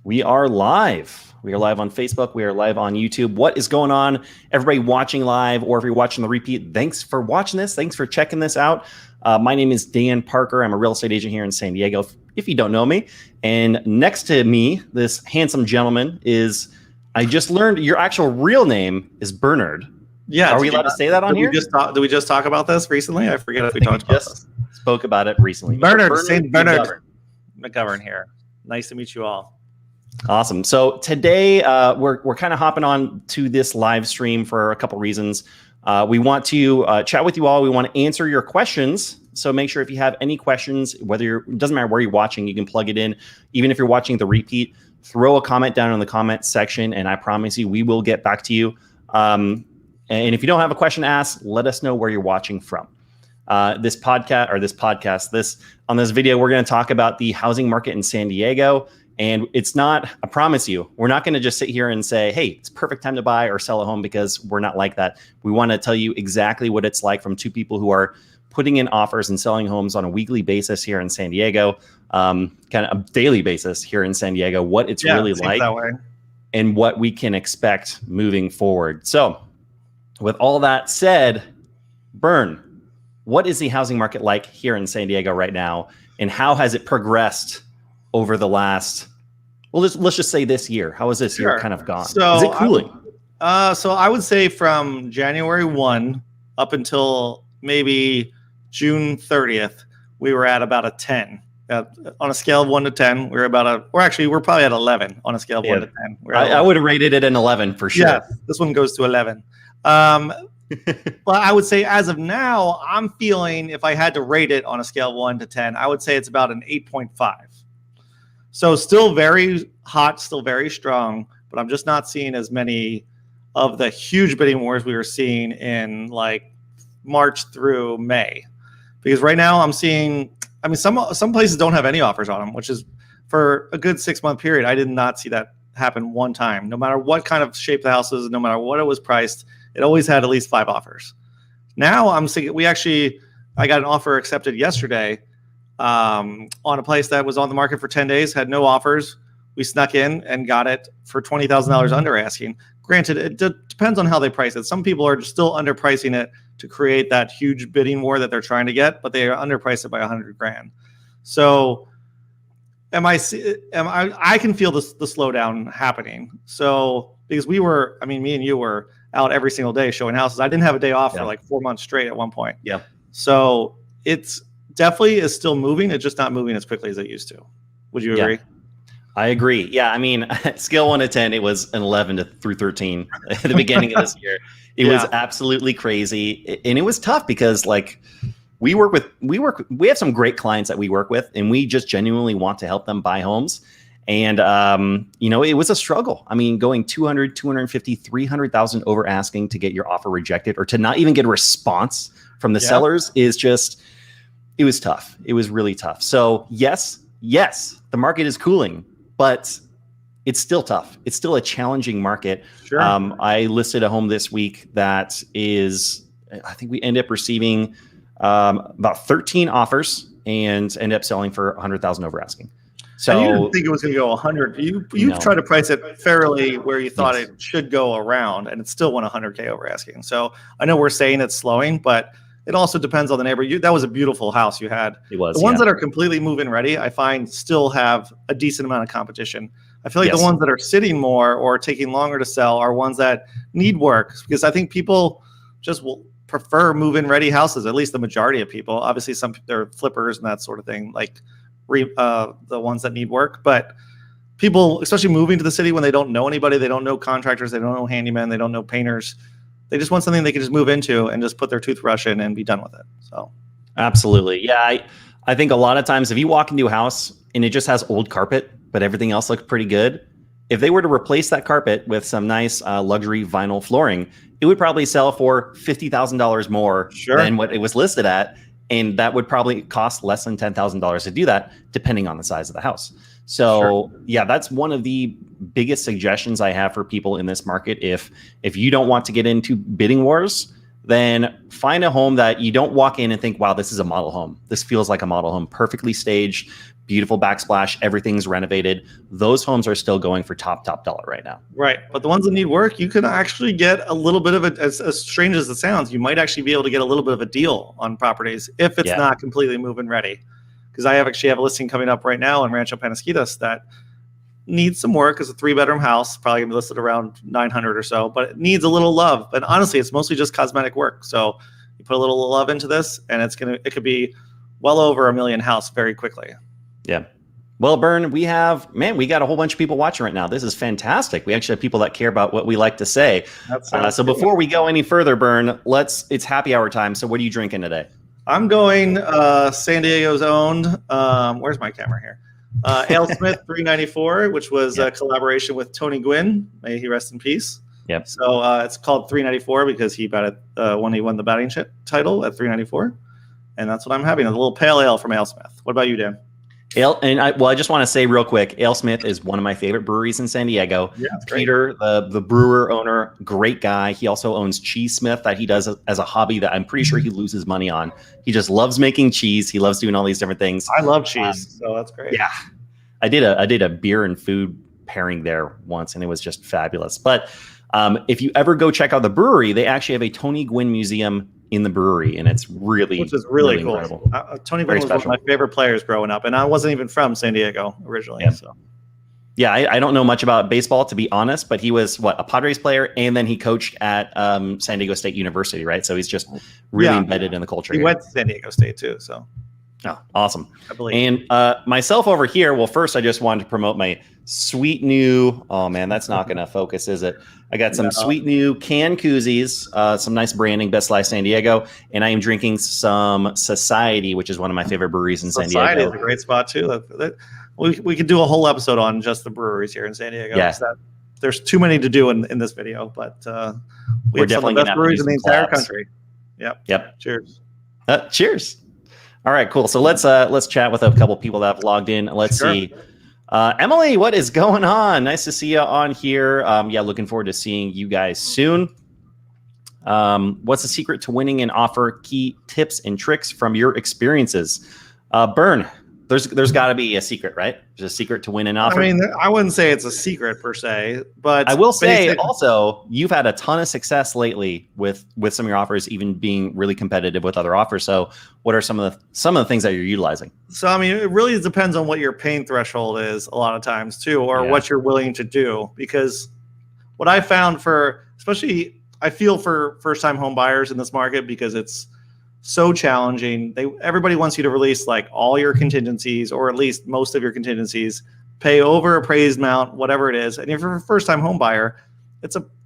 We are live. We are live on Facebook. We are live on YouTube. What is going on? Everybody watching live, or if you're watching the repeat, thanks for watching this. Thanks for checking this out. My name is Dan Parker. I'm a real estate agent here in San Diego, if you don't know me. And next to me, this handsome gentleman is, I just learned your actual real name is Bernard. Yeah. Are we allowed to say that on here? Did we just talk about this recently? I forget if we talked about this. Spoke about it recently. Bernard McGovern here. Nice to meet you all. Awesome. So today we're kind of hopping on to this live stream for a couple reasons. We want to chat with you all. We want to answer your questions. So make sure if you have any questions, it doesn't matter where you're watching, you can plug it in. Even if you're watching the repeat, throw a comment down in the comment section, and I promise you we will get back to you. And if you don't have a question to ask, let us know where you're watching from. On this video, we're going to talk about the housing market in San Diego. And it's not, I promise you, we're not going to just sit here and say, hey, it's perfect time to buy or sell a home, because we're not like that. We want to tell you exactly what it's like from two people who are putting in offers and selling homes on a weekly basis here in San Diego, kind of a daily basis here in San Diego, what it's really like and what we can expect moving forward. So with all that said, Bern, what is the housing market like here in San Diego right now? And how has it progressed over the last, well, let's just say this year? How has this year kind of gone? So is it cooling? So I would say from January 1 up until maybe June 30th, we were at about a 10. On a scale of 1 to 10, we're probably at 11 on a scale of 1 to 10. I would have rated it an 11 for sure. Yeah, this one goes to 11. But I would say as of now, I'm feeling, if I had to rate it on a scale of 1 to 10, I would say it's about an 8.5. So still very hot, still very strong, but I'm just not seeing as many of the huge bidding wars we were seeing in like March through May. Because right now I'm seeing, I mean, some places don't have any offers on them, which is for a good 6-month period. I did not see that happen one time. No matter what kind of shape the house is, no matter what it was priced, it always had at least 5 offers. Now I'm seeing, I got an offer accepted yesterday on a place that was on the market for 10 days, had no offers. We snuck in and got it for $20,000 under asking. Granted, it depends on how they price it. Some people are still underpricing it to create that huge bidding war that they're trying to get, but they are underpriced it by $100,000. So I can feel the slowdown happening. So because me and you were out every single day showing houses. I didn't have a day off for like 4 months straight at one point. Yeah. So it's definitely is still moving. It's just not moving as quickly as it used to. Would you agree? I agree. Yeah. I mean, scale 1 to 10, it was an 11 through 13 at the beginning of this year. It was absolutely crazy. And it was tough because like we have some great clients that we work with, and we just genuinely want to help them buy homes. And, it was a struggle. I mean, going 200, 250, 300,000 over asking to get your offer rejected, or to not even get a response from the sellers it was tough. It was really tough. So yes, the market is cooling, but it's still tough. It's still a challenging market. Sure. I listed a home this week that is, I think we ended up receiving about 13 offers and ended up selling for 100,000 over asking. So you didn't think it was going to go 100. You've tried to price it fairly where you thought it should go around, and it still went 100K over asking. So I know we're saying it's slowing, but it also depends on the neighbor. That was a beautiful house you had. It was. The ones that are completely move-in ready, I find still have a decent amount of competition. I feel like the ones that are sitting more or taking longer to sell are ones that need work, because I think people just will prefer move-in ready houses, at least the majority of people. Obviously, they're flippers and that sort of thing, like the ones that need work. But people, especially moving to the city when they don't know anybody, they don't know contractors, they don't know handymen, they don't know painters. They just want something they can just move into and just put their toothbrush in and be done with it. So absolutely. Yeah. I think a lot of times if you walk into a house and it just has old carpet, but everything else looks pretty good, if they were to replace that carpet with some nice luxury vinyl flooring, it would probably sell for $50,000 more than what it was listed at. And that would probably cost less than $10,000 to do that, depending on the size of the house. So that's one of the biggest suggestions I have for people in this market. If you don't want to get into bidding wars, then find a home that you don't walk in and think, wow, this is a model home. This feels like a model home, perfectly staged, beautiful backsplash, everything's renovated. Those homes are still going for top dollar right now. Right. But the ones that need work, you can actually get a little bit of it, as strange as it sounds, you might actually be able to get a little bit of a deal on properties if it's not completely move-in ready. Because I have a listing coming up right now in Rancho Penasquitos that needs some work. It's a 3-bedroom house, probably gonna be listed around 900 or so, but it needs a little love. But honestly, it's mostly just cosmetic work. So you put a little love into this, and it could be well over $1 million house very quickly. Yeah. Well, Bern, we got a whole bunch of people watching right now. This is fantastic. We actually have people that care about what we like to say. So before we go any further, Bern, it's happy hour time. So what are you drinking today? I'm going San Diego's owned. Where's my camera here? AleSmith 394, which was a collaboration with Tony Gwynn. May he rest in peace. Yep. So it's called 394 because he batted when he won the batting title at 394, and that's what I'm having. A little pale ale from AleSmith. What about you, Dan? I just want to say real quick, AleSmith is one of my favorite breweries in San Diego. Yeah, Peter, the brewer owner, great guy. He also owns Cheese Smith that he does as a hobby that I'm pretty sure he loses money on. He just loves making cheese. He loves doing all these different things. I love cheese, so that's great. Yeah, I did a beer and food pairing there once, and it was just fabulous. But if you ever go check out the brewery, they actually have a Tony Gwynn museum in the brewery, and it's which is really cool. Tony Gwynn was one of my favorite players growing up, and I wasn't even from San Diego originally. Yeah. So yeah, I don't know much about baseball, to be honest, but he was a Padres player, and then he coached at San Diego State University, right? So he's just really embedded in the culture. He went to San Diego State too, so. Oh, awesome. I believe. And myself over here, well, first I just wanted to promote my sweet new, oh man, that's not going to focus, is it? I got some sweet new can koozies, some nice branding, Best Life San Diego, and I am drinking some Society, which is one of my favorite breweries in San Diego. Society is a great spot too. We could do a whole episode on just the breweries here in San Diego. Yeah. There's too many to do in this video, but we're definitely some of the best breweries in the entire country. Yep. Cheers. Cheers. All right, cool. So let's chat with a couple people that have logged in. Let's see. Emily, what is going on? Nice to see you on here. Looking forward to seeing you guys soon. What's the secret to winning an offer? Key tips and tricks from your experiences. Bern, there's got to be a secret, right? There's a secret to win an offer. I mean, I wouldn't say it's a secret per se, but I will say also you've had a ton of success lately with some of your offers, even being really competitive with other offers. So what are some of the things that you're utilizing? So, I mean, it really depends on what your pain threshold is a lot of times too, or what you're willing to do. Because what I found especially I feel for first-time home buyers in this market, because it's so challenging. Everybody wants you to release like all your contingencies, or at least most of your contingencies, pay over appraised amount, whatever it is. And if you're a first-time home buyer,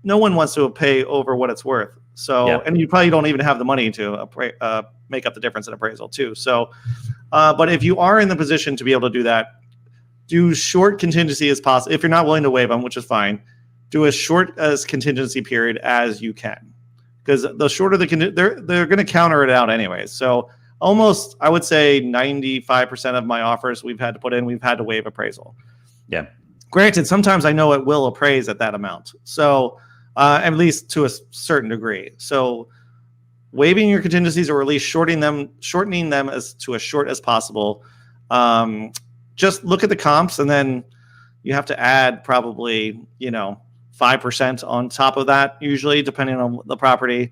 no one wants to pay over what it's worth. So, and you probably don't even have the money to make up the difference in appraisal too. So, but if you are in the position to be able to do that, do short contingency as possible. If you're not willing to waive them, which is fine, do as short as contingency period as you can. Because the shorter they're going to counter it out anyways. So almost, I would say 95% of my offers we've had to waive appraisal. Yeah. Granted, sometimes I know it will appraise at that amount. So at least to a certain degree. So waiving your contingencies, or at least shortening them as to as short as possible. Just look at the comps, and then you have to add probably 5% on top of that, usually, depending on the property.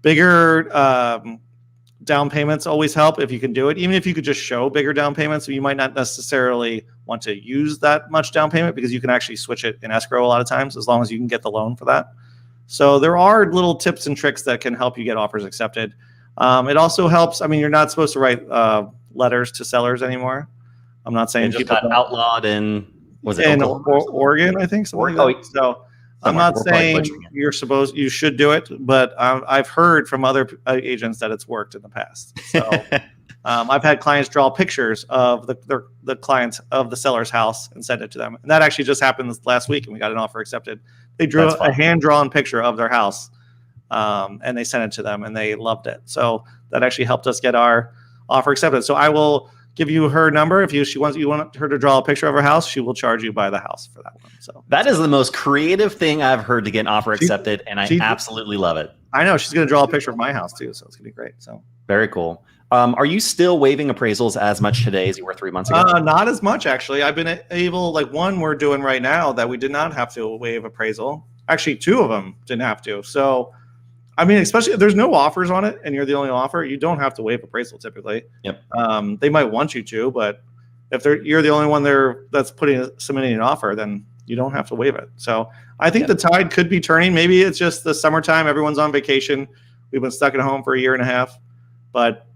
Bigger down payments always help if you can do it. Even if you could just show bigger down payments, you might not necessarily want to use that much down payment, because you can actually switch it in escrow a lot of times, as long as you can get the loan for that. So there are little tips and tricks that can help you get offers accepted. It also helps. I mean, you're not supposed to write letters to sellers anymore. I'm not saying people got outlawed in Oregon, I think. So I'm not saying you should do it, but I've heard from other agents that it's worked in the past. So I've had clients draw pictures of the clients of the seller's house and send it to them. And that actually just happened last week, and we got an offer accepted. They drew a hand-drawn picture of their house, and they sent it to them, and they loved it. So that actually helped us get our offer accepted. So I will give you her number. If you want her to draw a picture of her house, she will charge you by the house for that one. So that is the most creative thing I've heard to get an offer accepted, and I absolutely love it. I know she's going to draw a picture of my house too, so it's going to be great. So very cool. Are you still waiving appraisals as much today as you were 3 months ago? Not as much, actually. I've been able, like one we're doing right now that we did not have to waive appraisal. Actually, two of them didn't have to. So, I mean, especially if there's no offers on it and you're the only offer, you don't have to waive appraisal typically. Yep. They might want you to, but if you're the only one there that's submitting an offer, then you don't have to waive it. So I think the tide could be turning. Maybe it's just the summertime. Everyone's on vacation. We've been stuck at home for a year and a half, but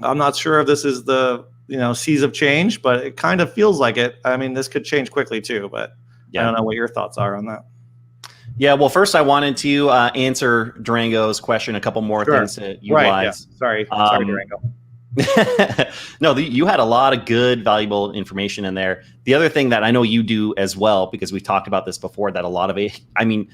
I'm not sure if this is the seas of change, but it kind of feels like it. I mean, this could change quickly too, but I don't know what your thoughts are on that. Yeah, well, first I wanted to answer Durango's question. A couple more things to utilize. Sorry, Durango. No, you had a lot of good, valuable information in there. The other thing that I know you do as well, because we've talked about this before, that a lot of it, I mean,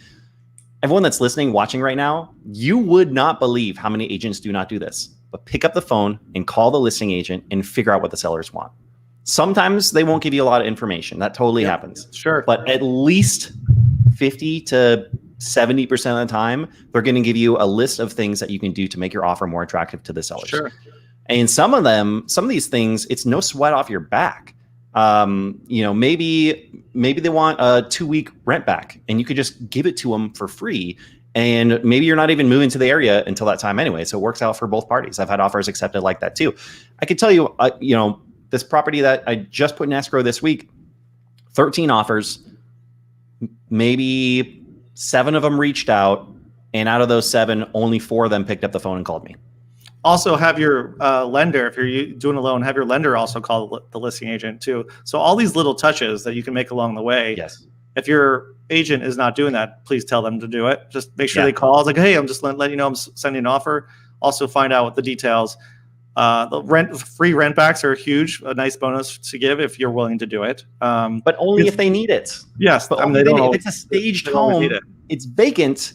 everyone that's listening, watching right now, you would not believe how many agents do not do this. But pick up the phone and call the listing agent and figure out what the sellers want. Sometimes they won't give you a lot of information. That totally happens. Sure. But at least 50 to 70% of the time, they're going to give you a list of things that you can do to make your offer more attractive to the sellers. Sure. And some of these things, it's no sweat off your back. Maybe they want a 2-week rent back and you could just give it to them for free. And maybe you're not even moving to the area until that time anyway. So it works out for both parties. I've had offers accepted like that too. I could tell you, this property that I just put in escrow this week, 13 offers, maybe 7 of them reached out. And out of those 7, only 4 of them picked up the phone and called me. Also have your lender, if you're doing a loan, have your lender also call the listing agent too. So all these little touches that you can make along the way. Yes. If your agent is not doing that, please tell them to do it. Just make sure they call. It's like, hey, I'm just letting you know I'm sending an offer. Also find out what the details. The free rent backs are huge. A nice bonus to give if you're willing to do it. But only if they need it. Yes. But if it's a staged home, it's vacant.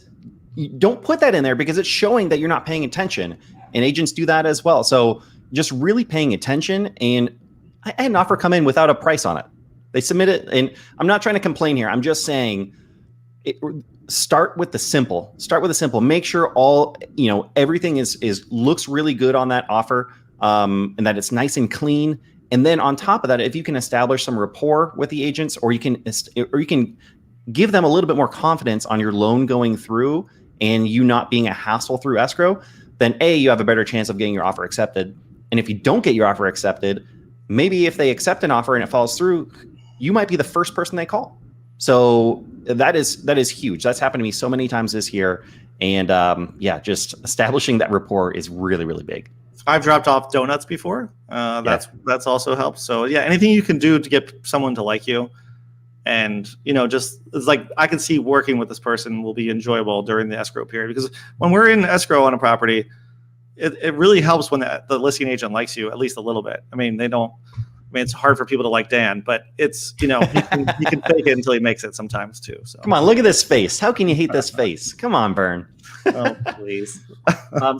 You don't put that in there because it's showing that you're not paying attention. And agents do that as well. So just really paying attention. And I had an offer come in without a price on it. They submit it, and I'm not trying to complain here. I'm just saying, start with the simple. Start with the simple. Make sure everything looks really good on that offer, and that it's nice and clean. And then on top of that, if you can establish some rapport with the agents, or you can give them a little bit more confidence on your loan going through, and you not being a hassle through escrow, then you have a better chance of getting your offer accepted. And if you don't get your offer accepted, maybe if they accept an offer and it falls through, you might be the first person they call. So that is huge. That's happened to me so many times this year. And just establishing that rapport is really, really big. I've dropped off donuts before. That's also helped. So anything you can do to get someone to like you. And, it's like I can see working with this person will be enjoyable during the escrow period, because when we're in escrow on a property, it really helps when the listing agent likes you at least a little bit. I mean, it's hard for people to like Dan, but it's, he can fake it until he makes it sometimes too. So come on, look at this face. How can you hate this face? Come on, Bern. Oh, please.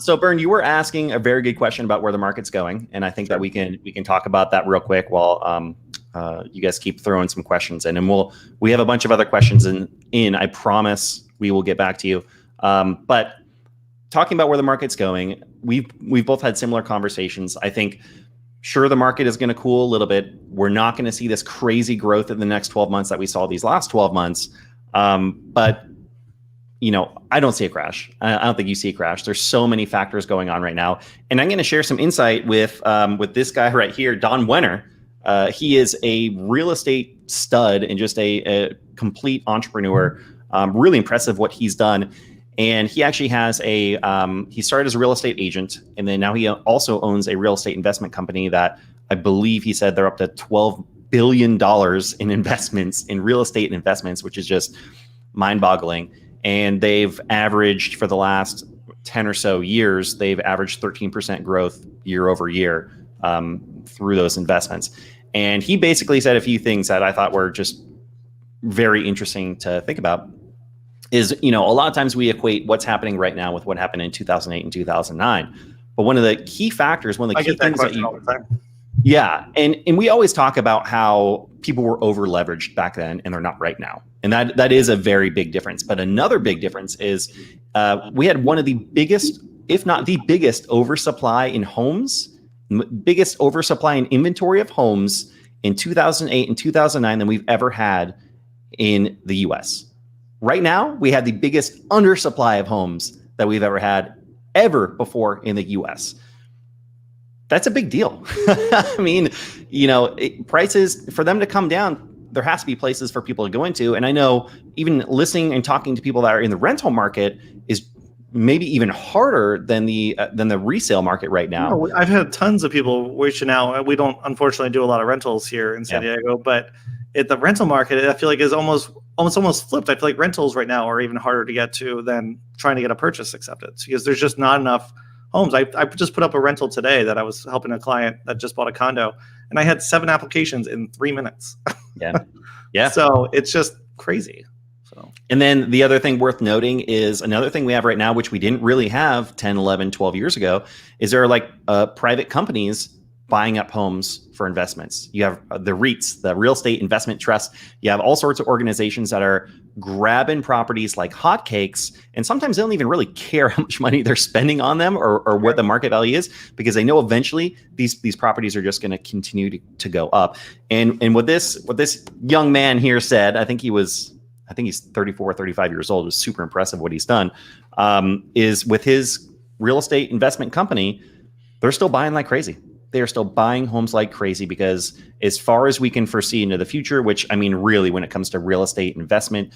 So Bern, you were asking a very good question about where the market's going. And I think that we can talk about that real quick while, you guys keep throwing some questions in, and we have a bunch of other questions in. I promise we will get back to you. But talking about where the market's going, we've both had similar conversations. I think, sure, the market is going to cool a little bit. We're not going to see this crazy growth in the next 12 months that we saw these last 12 months. But I don't see a crash. I don't think you see a crash. There's so many factors going on right now, and I'm going to share some insight with this guy right here, Don Wenner. He is a real estate stud and just a complete entrepreneur. Really impressive what he's done. And he actually has he started as a real estate agent, and then now he also owns a real estate investment company that I believe he said they're up to $12 billion in investments, in real estate investments, which is just mind-boggling. And they've averaged, for the last 10 or so years, they've averaged 13% growth year over year through those investments. And he basically said a few things that I thought were just very interesting to think about. Is, a lot of times we equate what's happening right now with what happened in 2008 and 2009. But one of the key factors, one of the key things that all the time. Yeah. And we always talk about how people were over leveraged back then and they're not right now. And that is a very big difference. But another big difference is we had one of the biggest if not the biggest oversupply in homes, biggest oversupply in inventory of homes in 2008 and 2009 than we've ever had in the US. Right now, we have the biggest undersupply of homes that we've ever had ever before in the US. That's a big deal. I mean, prices, for them to come down, there has to be places for people to go into. And I know even listening and talking to people that are in the rental market is maybe even harder than the resale market right now. No, I've had tons of people reaching out. We don't unfortunately do a lot of rentals here in San Diego, but at the rental market, I feel like is almost flipped. I feel like rentals right now are even harder to get to than trying to get a purchase accepted because there's just not enough homes. I just put up a rental today that I was helping a client that just bought a condo, and I had 7 applications in 3 minutes. Yeah. So it's just crazy. So. And then the other thing worth noting is another thing we have right now, which we didn't really have 10, 11, 12 years ago, is there are like private companies buying up homes for investments. You have the REITs, the Real Estate Investment Trust. You have all sorts of organizations that are grabbing properties like hotcakes. And sometimes they don't even really care how much money they're spending on them or what the market value is, because they know eventually these properties are just going to continue to go up. And what this young man here said, I think he's 34, 35 years old. It was super impressive what he's done, is with his real estate investment company, they're still buying like crazy. They are still buying homes like crazy because as far as we can foresee into the future, which I mean, really, when it comes to real estate investment,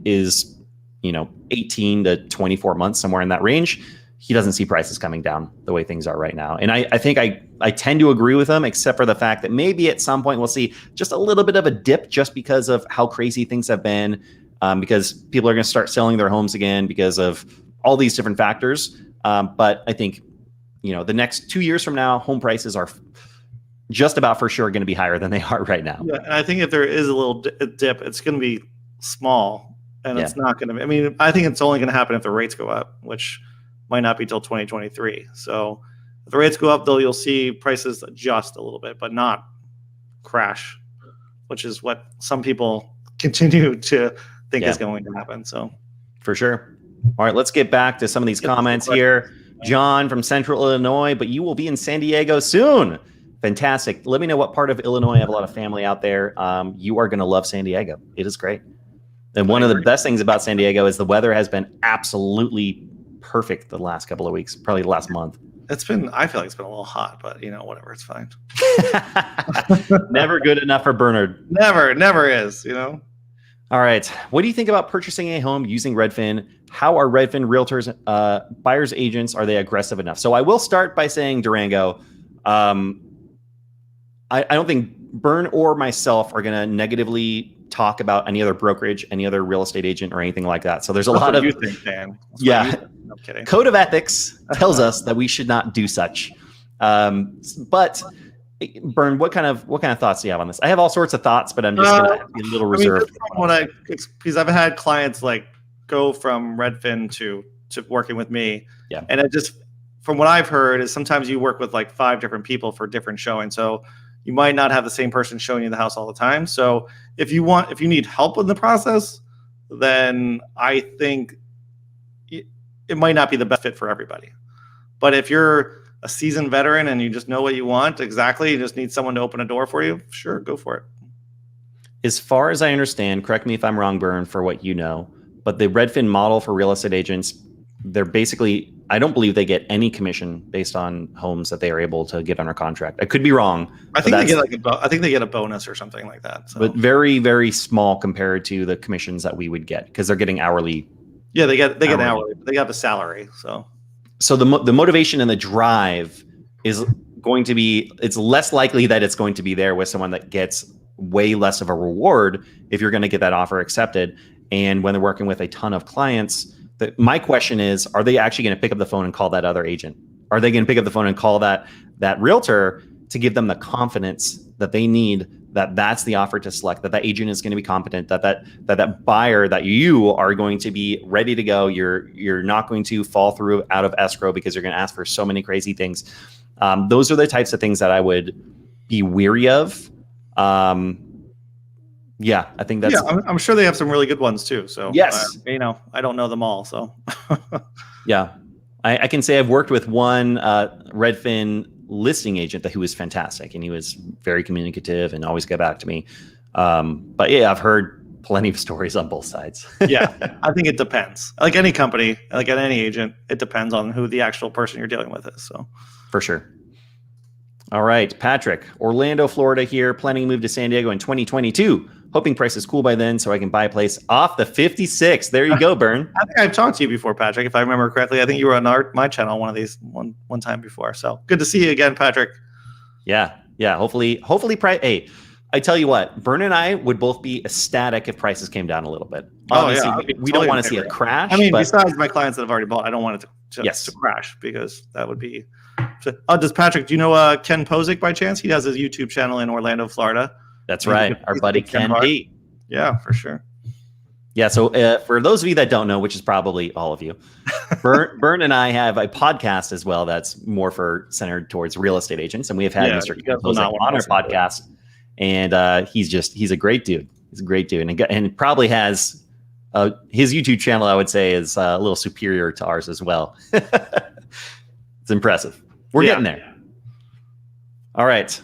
is 18 to 24 months, somewhere in that range. He doesn't see prices coming down the way things are right now. And I think I tend to agree with him, except for the fact that maybe at some point we'll see just a little bit of a dip just because of how crazy things have been, because people are going to start selling their homes again because of all these different factors. But I think the next 2 years from now, home prices are just about for sure going to be higher than they are right now. Yeah, and I think if there is a little dip, it's going to be small, and it's not going to. I mean, I think it's only going to happen if the rates go up, which might not be till 2023. So if the rates go up, though, you'll see prices adjust a little bit, but not crash, which is what some people continue to think is going to happen. So for sure. All right, let's get back to some of these comments here. John from Central Illinois, but you will be in San Diego soon. Fantastic. Let me know what part of Illinois. I have a lot of family out there. You are going to love San Diego. It is great. And one of the best things about San Diego is the weather has been absolutely perfect the last couple of weeks, probably the last month. I feel like it's been a little hot, but whatever, it's fine. Never good enough for Bernard. Never is, All right. What do you think about purchasing a home using Redfin? How are Redfin realtors, buyers agents, are they aggressive enough? So I will start by saying, Durango, I don't think Bern or myself are going to negatively talk about any other brokerage, any other real estate agent, or anything like that. So there's a lot of, you think, Dan. No kidding. Code of ethics tells us that we should not do such. But Bern, what kind of thoughts do you have on this? I have all sorts of thoughts, but I'm just going to be a little reserved. Because I've had clients like go from Redfin to working with me, and it just, from what I've heard, is sometimes you work with like 5 different people for different showings, so you might not have the same person showing you the house all the time. So if you need help in the process, then I think it might not be the best fit for everybody. But if you're a seasoned veteran and you just know what you want exactly, you just need someone to open a door for you, sure, go for it. As far as I understand, correct me if I'm wrong, Bern, for what you know, but the Redfin model for real estate agents, they're basically, I don't believe they get any commission based on homes that they are able to get under contract. I could be wrong. I think they get a bonus or something like that. So. But very, very small compared to the commissions that we would get, because they're getting hourly. Yeah, they get hourly. They have a salary. So the motivation and the drive is going to be, it's less likely that it's going to be there with someone that gets way less of a reward if you're going to get that offer accepted. And when they're working with a ton of clients, my question is, are they actually going to pick up the phone and call that other agent? Are they going to pick up the phone and call that realtor to give them the confidence that they need, that that's the offer to select, that agent is going to be competent, that buyer, that you are going to be ready to go. You're not going to fall through out of escrow because you're going to ask for so many crazy things. Those are the types of things that I would be weary of. Yeah, I think that's. Yeah, I'm sure they have some really good ones too. So yes, I don't know them all. So yeah, I can say I've worked with one Redfin listing agent who was fantastic, and he was very communicative and always got back to me. But yeah, I've heard plenty of stories on both sides. Yeah, I think it depends. Like any company, like at any agent, it depends on who the actual person you're dealing with is. So for sure. All right, Patrick, Orlando, Florida here, planning to move to San Diego in 2022. Hoping price is cool by then so I can buy a place off the 56. There you go, Bern. I think I've talked to you before, Patrick, if I remember correctly. I think you were on my channel one of these one time before. So good to see you again, Patrick. Yeah. Hopefully, hey, I tell you what, Bern and I would both be ecstatic if prices came down a little bit. Obviously, we don't want to see a crash. I mean, besides my clients that have already bought, I don't want it to crash because that would be. Does Patrick? Do you know Ken Posick by chance? He has his YouTube channel in Orlando, Florida. That's right, our buddy Ken P. Yeah, for sure. Yeah, so for those of you that don't know, which is probably all of you, Bern and I have a podcast as well that's more centered towards real estate agents, and we have had Mr. Ken Posick on our podcast, and he's a great dude. He's a great dude, and probably has his YouTube channel, I would say, is a little superior to ours as well. It's impressive. We're getting there. All right.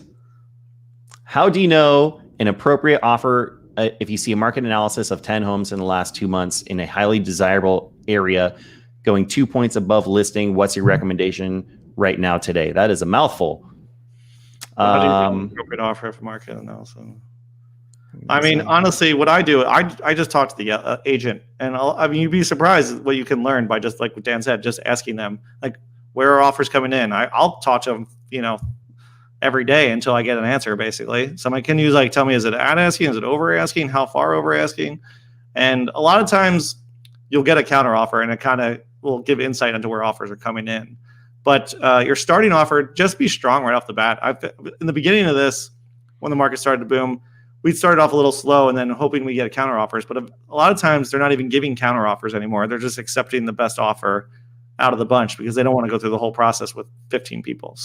How do you know an appropriate offer if you see a market analysis of 10 homes in the last 2 months in a highly desirable area going 2 points above listing? What's your recommendation right now today? That is a mouthful. How do you know an appropriate offer if market analysis? I mean, honestly, what I do, I just talk to the agent, and I mean, you'd be surprised what you can learn by just like what Dan said, just asking them like, where are offers coming in? I'll talk to them, every day until I get an answer, basically. So I can use tell me, is it at asking? Is it over asking? How far over asking? And a lot of times you'll get a counter offer, and it kind of will give insight into where offers are coming in. But your starting offer, just be strong right off the bat. In the beginning of this, when the market started to boom, we started off a little slow and then hoping we get counter offers. But a lot of times they're not even giving counter offers anymore. They're just accepting the best offer out of the bunch because they don't want to go through the whole process with 15 people.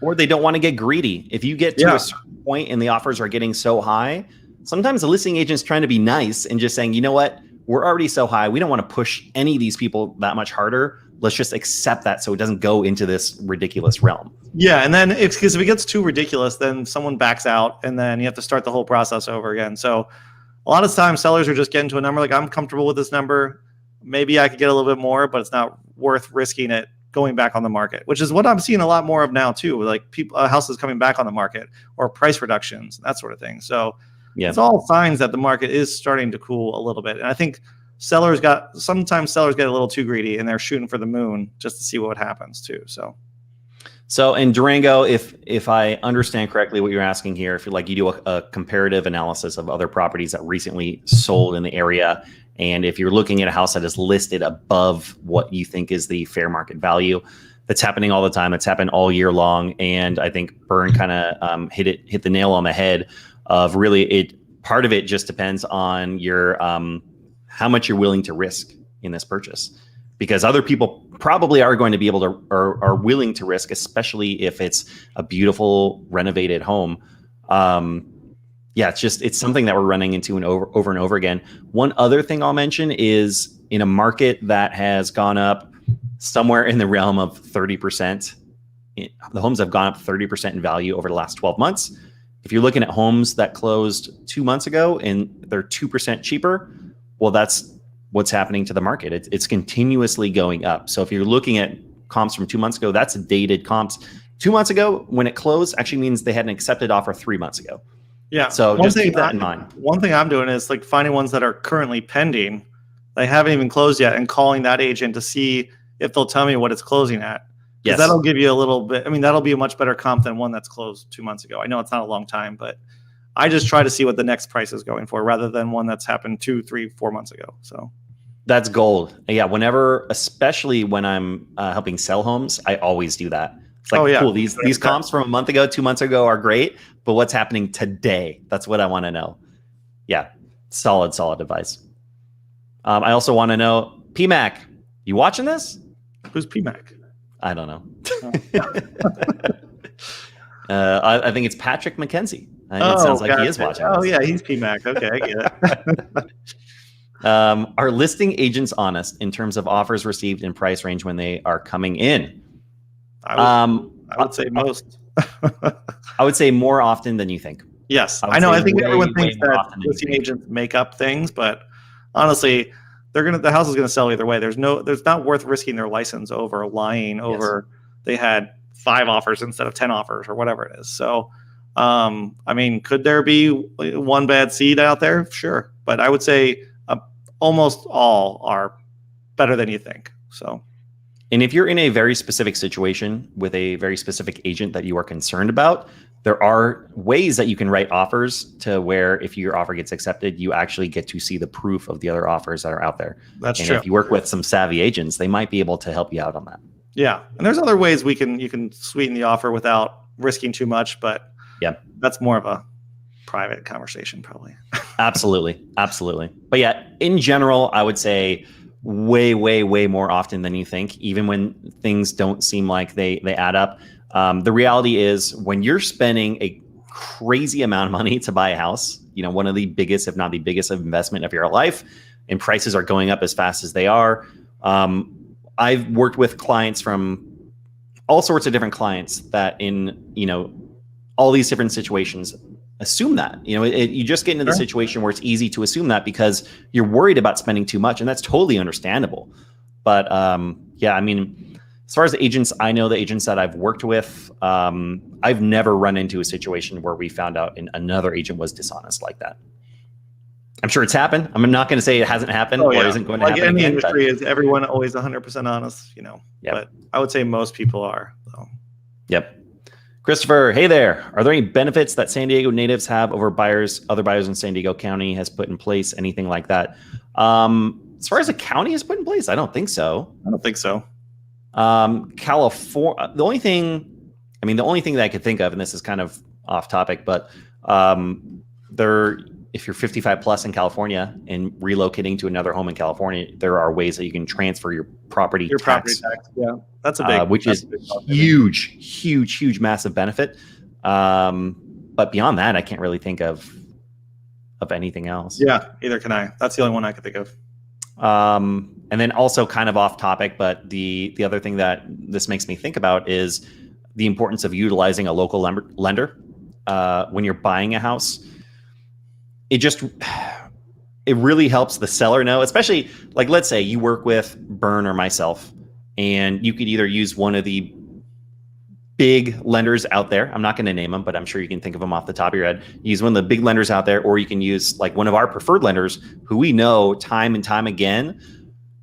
Or they don't want to get greedy. If you get to a certain point and the offers are getting so high, sometimes the listing agent's trying to be nice and just saying, you know what, we're already so high. We don't want to push any of these people that much harder. Let's just accept that so it doesn't go into this ridiculous realm. Yeah, and then if it gets too ridiculous, then someone backs out and then you have to start the whole process over again. So a lot of times sellers are just getting to a number like, I'm comfortable with this number. Maybe I could get a little bit more, but it's not worth risking it going back on the market, which is what I'm seeing a lot more of now too. Like houses coming back on the market or price reductions, that sort of thing. So it's all signs that the market is starting to cool a little bit. And I think sometimes sellers get a little too greedy and they're shooting for the moon just to see what happens too. So in Durango, if I understand correctly what you're asking here, if you do a comparative analysis of other properties that recently sold in the area, and if you're looking at a house that is listed above what you think is the fair market value, that's happening all the time. It's happened all year long. And I think Bern kind of hit the nail on the head of really part of it just depends on your how much you're willing to risk in this purchase. Because other people probably are going to be able to or are willing to risk, especially if it's a beautiful renovated home. It's something that we're running into over and over again. One other thing I'll mention is in a market that has gone up somewhere in the realm of 30%, the homes have gone up 30% in value over the last 12 months. If you're looking at homes that closed 2 months ago and they're 2% cheaper, well, that's what's happening to the market. It's continuously going up. So if you're looking at comps from 2 months ago, that's dated comps. 2 months ago, when it closed, actually means they had an accepted offer 3 months ago. Yeah. So just keep that in mind. One thing I'm doing is finding ones that are currently pending. They haven't even closed yet and calling that agent to see if they'll tell me what it's closing at. Yes. That'll give you a little bit. I mean, that'll be a much better comp than one that's closed 2 months ago. I know it's not a long time, but I just try to see what the next price is going for rather than one that's happened 2, 3, 4 months ago. So that's gold. Yeah. Especially when I'm helping sell homes, I always do that. It's cool. These comps from a month ago, 2 months ago are great, but what's happening today? That's what I want to know. Yeah. Solid advice. I also want to know, PMAC, you watching this? Who's PMAC? I don't know. I think it's Patrick McKenzie. It sounds like he is watching. Oh, yeah, he's PMAC. Okay, I get it. Are listing agents honest in terms of offers received and price range when they are coming in? I would say most. I would say more often than you think. Yes, I know. I think everyone thinks more that often than you listing think. agents make up things, but honestly, the house is gonna sell either way. There's not worth risking their license over lying over they had 5 offers instead of 10 offers or whatever it is. So, I mean, could there be one bad seed out there? Sure, but I would say almost all are better than you think. So. And if you're in a very specific situation with a very specific agent that you are concerned about, there are ways that you can write offers to where if your offer gets accepted, you actually get to see the proof of the other offers that are out there. That's and true. If you work with some savvy agents, they might be able to help you out on that. Yeah. And there's other ways you can sweeten the offer without risking too much, but yeah, that's more of a private conversation probably. Absolutely. But yeah, in general, I would say way more often than you think, even when things don't seem like they add up. The reality is when you're spending a crazy amount of money to buy a house, one of the biggest, if not the biggest investment of your life, and prices are going up as fast as they are. I've worked with clients from all sorts of different clients that in, all these different situations assume that, you just get into the situation where it's easy to assume that because you're worried about spending too much, and that's totally understandable. But yeah, I mean, as far as the agents, I know the agents that I've worked with, I've never run into a situation where we found out another agent was dishonest like that. I'm sure it's happened. I'm not going to say it hasn't happened or isn't going to happen in the again. Industry is everyone always 100% honest, Yep. But I would say most people are. So. Yep. Christopher, hey there. Are there any benefits that San Diego natives have over other buyers in San Diego County has put in place? Anything like that? As far as the county has put in place, I don't think so. California, the only thing that I could think of, and this is kind of off topic, but if you're 55 plus in California and relocating to another home in California, there are ways that you can transfer your property tax. Yeah, that's a big, which is huge, massive benefit. But beyond that, I can't really think of anything else. Yeah, either can I. That's the only one I could think of. And then also kind of off topic, but the other thing that this makes me think about is the importance of utilizing a local lender when you're buying a house. It really helps the seller know, especially like, let's say you work with Bern or myself, and you could either use one of the big lenders out there. I'm not going to name them, but I'm sure you can think of them off the top of your head. Use one of the big lenders out there, or you can use like one of our preferred lenders who we know time and time again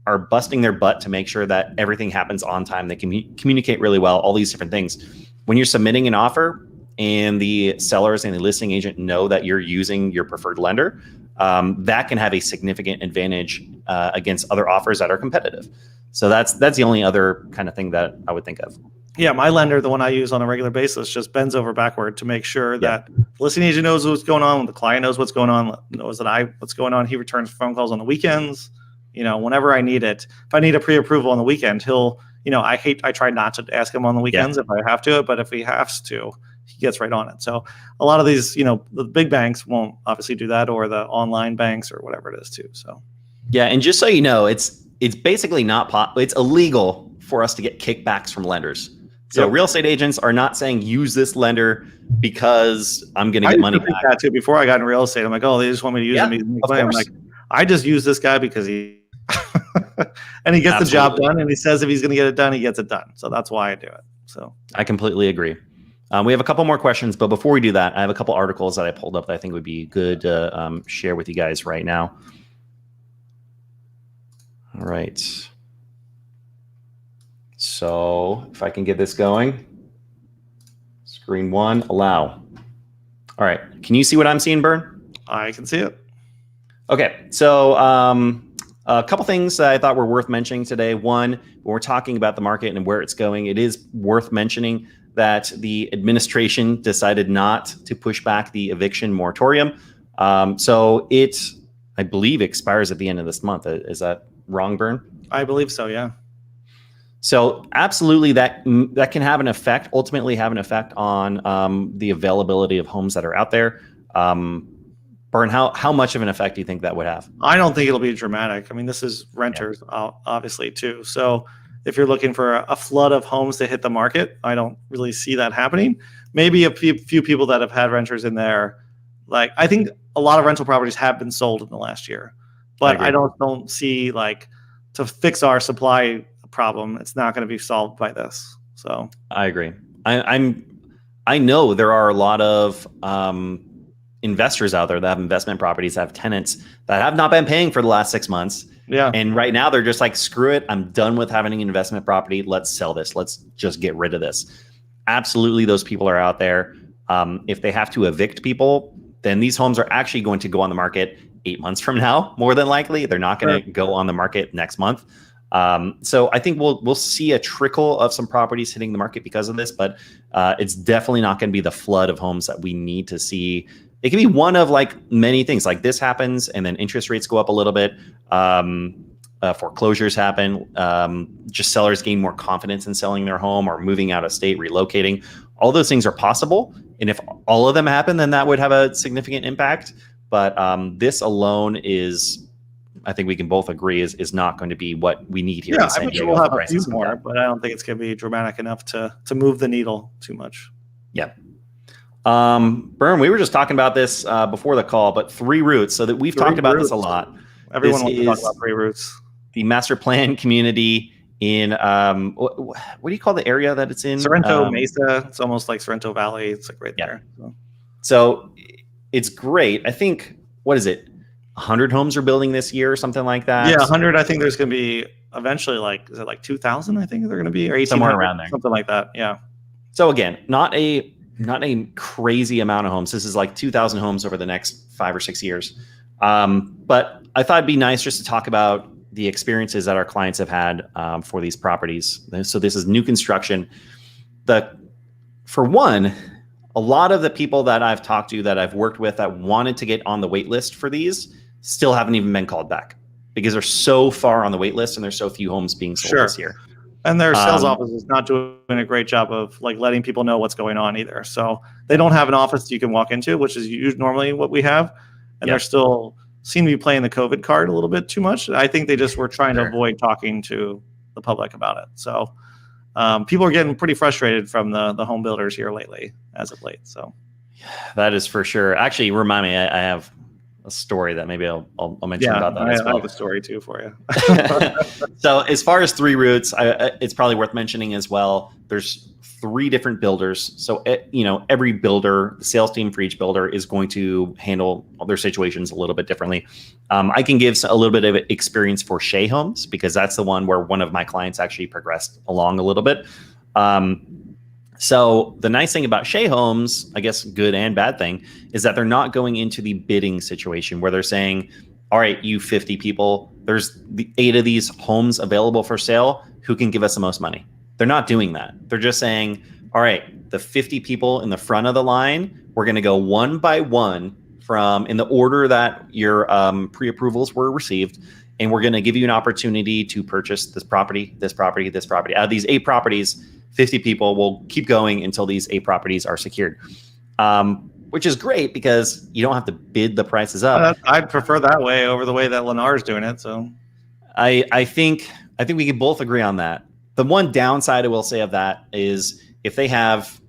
are busting their butt to make sure that everything happens on time. They can communicate really well, all these different things. When you're submitting an offer and the sellers and the listing agent know that you're using your preferred lender, that can have a significant advantage against other offers that are competitive. So that's the only other kind of thing that I would think of. Yeah, my lender, the one I use on a regular basis, just bends over backward to make sure that the listing agent knows what's going on, the client knows what's going on, knows what's going on. He returns phone calls on the weekends. Whenever I need it. If I need a pre-approval on the weekend, he'll, I try not to ask him on the weekends if I have to, but if he has to, he gets right on it. So a lot of these, the big banks won't obviously do that, or the online banks or whatever it is too. So yeah, and just so you know, it's basically it's illegal for us to get kickbacks from lenders. So real estate agents are not saying use this lender because I'm going to get money back. That too. Before I got in real estate, I'm like, oh, they just want me to use him. I'm like, I just use this guy because he and he gets the job done, and he says if he's going to get it done, he gets it done. So that's why I do it. So I completely agree. We have a couple more questions, but before we do that, I have a couple articles that I pulled up that I think would be good to share with you guys right now. All right. So if I can get this going, screen one, allow. All right. Can you see what I'm seeing, Bern? I can see it. Okay. So a couple things that I thought were worth mentioning today. One, when we're talking about the market and where it's going, it is worth mentioning that the administration decided not to push back the eviction moratorium. So it, I believe, expires at the end of this month. Is that wrong, Bern? I believe so, yeah. So absolutely, that can have an effect, ultimately have an effect on the availability of homes that are out there. Bern, how much of an effect do you think that would have? I don't think it'll be dramatic. I mean, this is renters, obviously, too. So if you're looking for a flood of homes to hit the market, I don't really see that happening. Maybe a few people that have had renters in there. Like, I think a lot of rental properties have been sold in the last year, but I don't see, like, to fix our supply problem, it's not going to be solved by this. So I agree. I know there are a lot of investors out there that have investment properties, that have tenants that have not been paying for the last 6 months. Yeah. And right now they're just like, screw it. I'm done with having an investment property. Let's sell this. Let's just get rid of this. Absolutely. Those people are out there. If they have to evict people, then these homes are actually going to go on the market 8 months from now, more than likely. They're not going to go on the market next month. So I think we'll see a trickle of some properties hitting the market because of this, but it's definitely not going to be the flood of homes that we need to see. It can be one of like many things. Like this happens, and then interest rates go up a little bit. Foreclosures happen. Just sellers gain more confidence in selling their home or moving out of state, relocating. All those things are possible, and if all of them happen, then that would have a significant impact. But this alone is, I think we can both agree, is not going to be what we need here in San Diego. We'll have a few more, but I don't think it's going to be dramatic enough to move the needle too much. Yeah. Bern, we were just talking about this before the call, but 3 routes. So that we've talked about this a lot. Everyone wants to talk about 3 routes. The master plan community in what do you call the area that it's in? Sorrento Mesa. It's almost like Sorrento Valley. It's like right there. So it's great. I think, what is it? 100 homes are building this year or something like that. Yeah, 100. I think there's going to be eventually, like, is it like 2,000? I think they're going to be, or somewhere around there, something like that. Yeah. So again, not a crazy amount of homes. This is like 2,000 homes over the next 5 or 6 years. But I thought it'd be nice just to talk about the experiences that our clients have had for these properties. So this is new construction. For one, a lot of the people that I've talked to, that I've worked with, that wanted to get on the wait list for these, still haven't even been called back because they're so far on the wait list and there's so few homes being sold this year. And their sales office is not doing a great job of like letting people know what's going on either. So they don't have an office you can walk into, which is normally what we have. And they're still seem to be playing the COVID card a little bit too much. I think they just were trying to avoid talking to the public about it. So people are getting pretty frustrated from the home builders here lately, as of late. So that is for sure. Actually, remind me, I have a story that maybe I'll mention about that. I have a story too for you. So as far as 3 routes, it's probably worth mentioning as well. There's 3 different builders. So, every builder, the sales team for each builder is going to handle their situations a little bit differently. I can give a little bit of experience for Shea Homes because that's the one where one of my clients actually progressed along a little bit. So the nice thing about Shea Homes, I guess good and bad thing, is that they're not going into the bidding situation where they're saying, all right, you 50 people, there's 8 of these homes available for sale. Who can give us the most money? They're not doing that. They're just saying, all right, the 50 people in the front of the line, we're going to go one by one in the order that your pre-approvals were received. And we're going to give you an opportunity to purchase this property, this property, this property. Out of these 8 properties, 50 people will keep going until these 8 properties are secured, which is great because you don't have to bid the prices up. I'd prefer that way over the way that Lennar's doing it. So I think we can both agree on that. The one downside I will say of that is if they have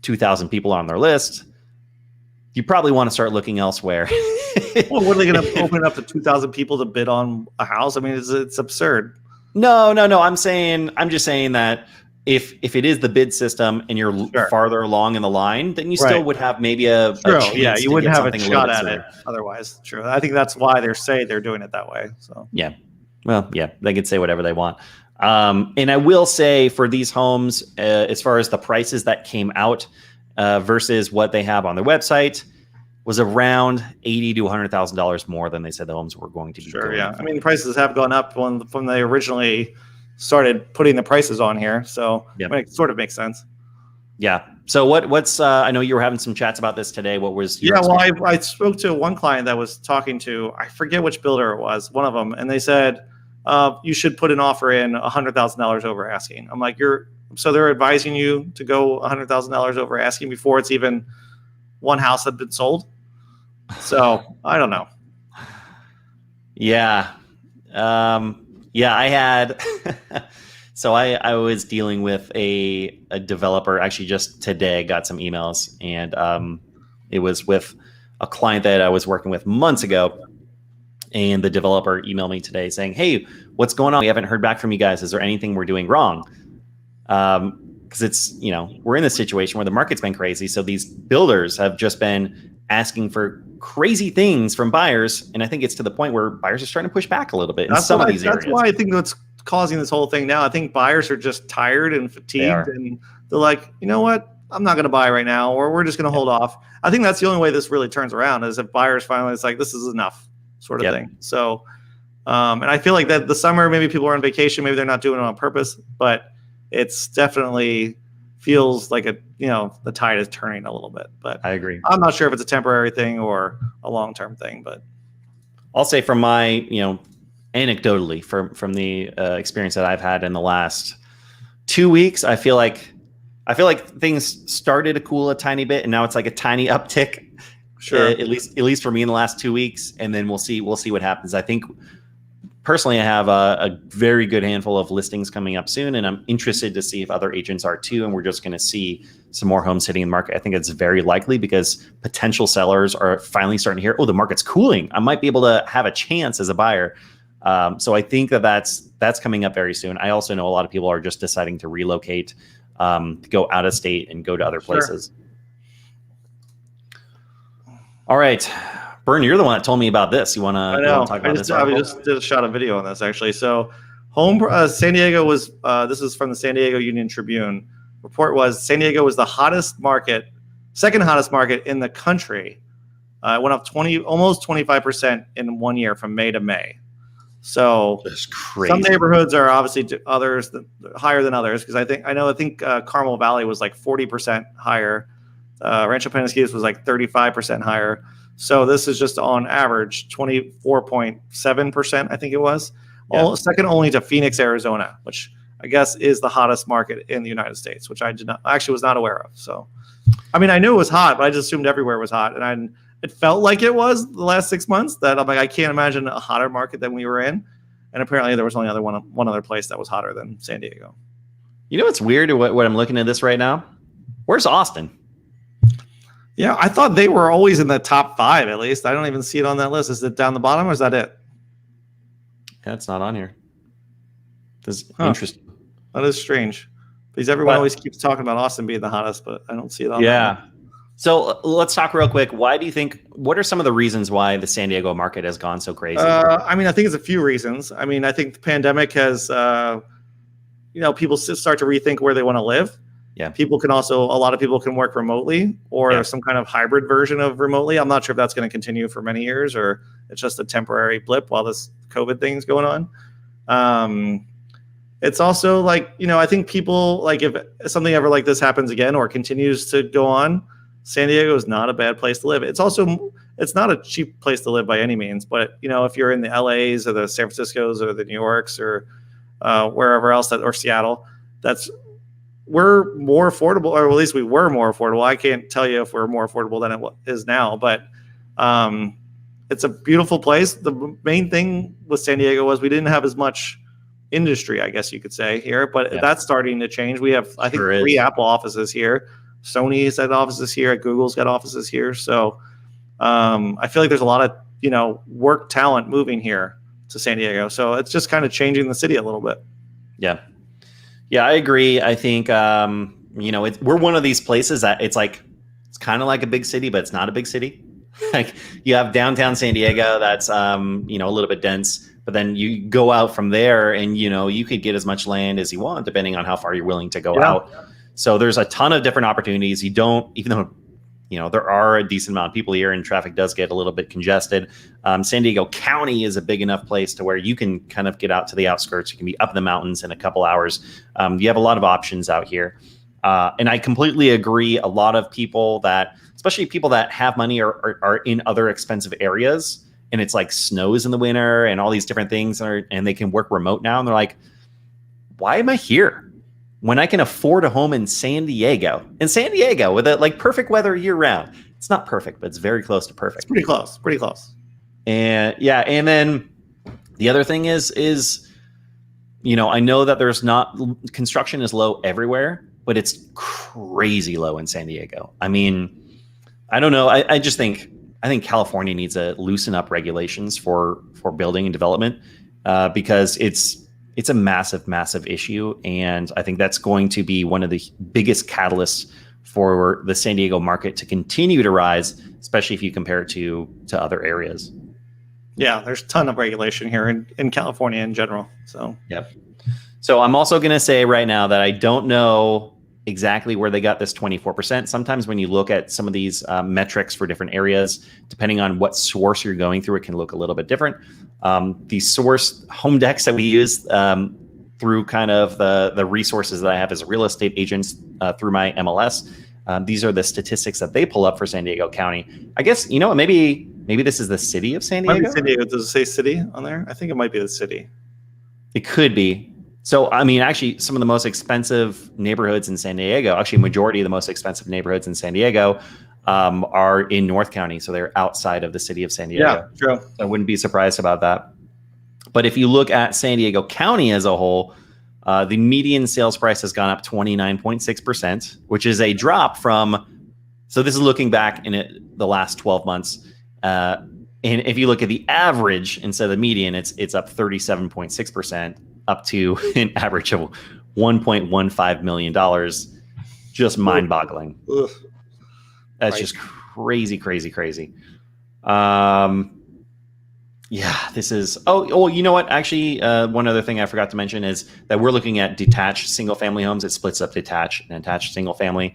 2,000 people on their list, you probably want to start looking elsewhere. Well, what are they going to open it up to 2,000 people to bid on a house? I mean, it's absurd. No. I'm just saying that if it is the bid system and you're farther along in the line, then you still would have maybe a chance. Yeah, you wouldn't have a shot at it otherwise. True. I think that's why they're doing it that way. So yeah. Well, yeah, they could say whatever they want. And I will say for these homes, as far as the prices that came out versus what they have on their website, was around $80,000 to $100,000 more than they said the homes were going to be. Sure, yeah. I mean, prices have gone up from they originally started putting the prices on here, so I mean, it sort of makes sense. Yeah. So what's I know you were having some chats about this today. What was your well, I spoke to one client that was talking to, I forget which builder it was, one of them, and they said you should put an offer in $100,000 over asking. I'm like, so they're advising you to go $100,000 over asking before it's even one house had been sold. So I don't know. Yeah. Yeah, I had so I was dealing with a developer actually just today. I got some emails, and it was with a client that I was working with months ago, and the developer emailed me today saying, "Hey, what's going on? We haven't heard back from you guys. Is there anything we're doing wrong?" Because it's, we're in this situation where the market's been crazy, so these builders have just been asking for crazy things from buyers, and I think it's to the point where buyers are starting to push back a little bit in some of these areas. That's why I think that's causing this whole thing now. I think buyers are just tired and fatigued, and they're like, you know what? I'm not going to buy right now, or we're just going to hold off. I think that's the only way this really turns around, is if buyers finally, it's like, this is enough sort of thing. So, and I feel like that the summer, maybe people are on vacation, maybe they're not doing it on purpose, but it's definitely feels like the tide is turning a little bit. But I agree. I'm not sure if it's a temporary thing or a long-term thing, but I'll say from my, anecdotally from the experience that I've had in the last 2 weeks, I feel like things started to cool a tiny bit, and now it's like a tiny uptick. Sure. At least for me in the last 2 weeks, and then we'll see what happens. I think personally, I have a very good handful of listings coming up soon, and I'm interested to see if other agents are too. And we're just going to see some more homes hitting the market. I think it's very likely because potential sellers are finally starting to hear, oh, the market's cooling. I might be able to have a chance as a buyer. So I think that's coming up very soon. I also know a lot of people are just deciding to relocate, go out of state and go to other places. Sure. All right. Bern, you're the one that told me about this. You want to talk about this? I just did a shot of video on this, actually. So San Diego was, this is from the San Diego Union Tribune. Report was San Diego was the hottest market, second hottest market in the country. It went up almost 25% in 1 year from May to May. So that's crazy. Some neighborhoods are obviously higher than others, because I think Carmel Valley was like 40% higher. Rancho Penasquitos was like 35% higher. So this is just on average 24.7%, I think it was. Yeah. Second only to Phoenix, Arizona, which I guess is the hottest market in the United States, which I was not aware of. So, I mean, I knew it was hot, but I just assumed everywhere was hot. And it felt like it was the last 6 months, that I'm like, I can't imagine a hotter market than we were in. And apparently there was only one other place that was hotter than San Diego. You know what's weird? What I'm looking at this right now? Where's Austin? Yeah, I thought they were always in the top 5, at least. I don't even see it on that list. Is it down the bottom, or is that it? That's not on here. That's interesting. That is strange. Because everyone always keeps talking about Austin being the hottest, but I don't see it on there. Yeah. So let's talk real quick. What are some of the reasons why the San Diego market has gone so crazy? I mean, I think it's a few reasons. I mean, I think the pandemic has, people start to rethink where they want to live. Yeah. A lot of people can work remotely, or some kind of hybrid version of remotely. I'm not sure if that's going to continue for many years, or it's just a temporary blip while this COVID thing's going on. It's also like, I think people, like, if something ever like this happens again or continues to go on, San Diego is not a bad place to live. It's not a cheap place to live by any means, but if you're in the LAs or the San Franciscos or the New Yorks or wherever else or Seattle, we're more affordable, or at least we were more affordable. I can't tell you if we're more affordable than it is now, but it's a beautiful place. The main thing with San Diego was we didn't have as much industry, I guess you could say, here, but that's starting to change. We have, I think, 3 Apple offices here. Sony's got offices here. Google's got offices here. So I feel like there's a lot of, work talent moving here to San Diego. So it's just kind of changing the city a little bit. Yeah. Yeah, I agree. I think, we're one of these places that it's kind of like a big city, but it's not a big city. Like, you have downtown San Diego that's, a little bit dense, but then you go out from there and, you could get as much land as you want, depending on how far you're willing to go out. So there's a ton of different opportunities. You don't, even though, there are a decent amount of people here and traffic does get a little bit congested. San Diego County is a big enough place to where you can kind of get out to the outskirts. You can be up in the mountains in a couple hours. You have a lot of options out here. And I completely agree. A lot of people especially people that have money are in other expensive areas, and it's like snows in the winter and all these different things, and they can work remote now. And they're like, why am I here when I can afford a home in San Diego? In San Diego with perfect weather year round. It's not perfect, but it's very close to perfect. It's pretty close. Pretty close. And yeah, and then the other thing is I know that there's not construction is low everywhere, but it's crazy low in San Diego. I mean, I don't know. I think California needs to loosen up regulations for building and development because it's a massive issue, and I think that's going to be one of the biggest catalysts for the San Diego market to continue to rise, especially if you compare it to other areas. Yeah, there's a ton of regulation here in California in general. So yep. So I'm also going to say right now that I don't know exactly where they got this 24%. Sometimes when you look at some of these metrics for different areas, depending on what source you're going through, it can look a little bit different. The source home decks that we use through kind of the resources that I have as real estate agents through my MLS, these are the statistics that they pull up for San Diego County. I guess, maybe this is the city of San Diego. San Diego. Does it say city on there? I think it might be the city. It could be. So, I mean, actually, some of the most expensive neighborhoods in San Diego, actually, majority of the most expensive neighborhoods in San Diego are in North County. So they're outside of the city of San Diego. Yeah, true. So I wouldn't be surprised about that. But if you look at San Diego County as a whole, the median sales price has gone up 29.6%, which is a drop from, so this is looking back in the last 12 months. And if you look at the average instead of the median, it's up 37.6%. Up to an average of $1.15 million. Just mind-boggling. Ugh. That's right. just crazy. Yeah, this is... Oh, you know what? Actually, one other thing I forgot to mention is that we're looking at detached single-family homes. It splits up detached and attached single-family.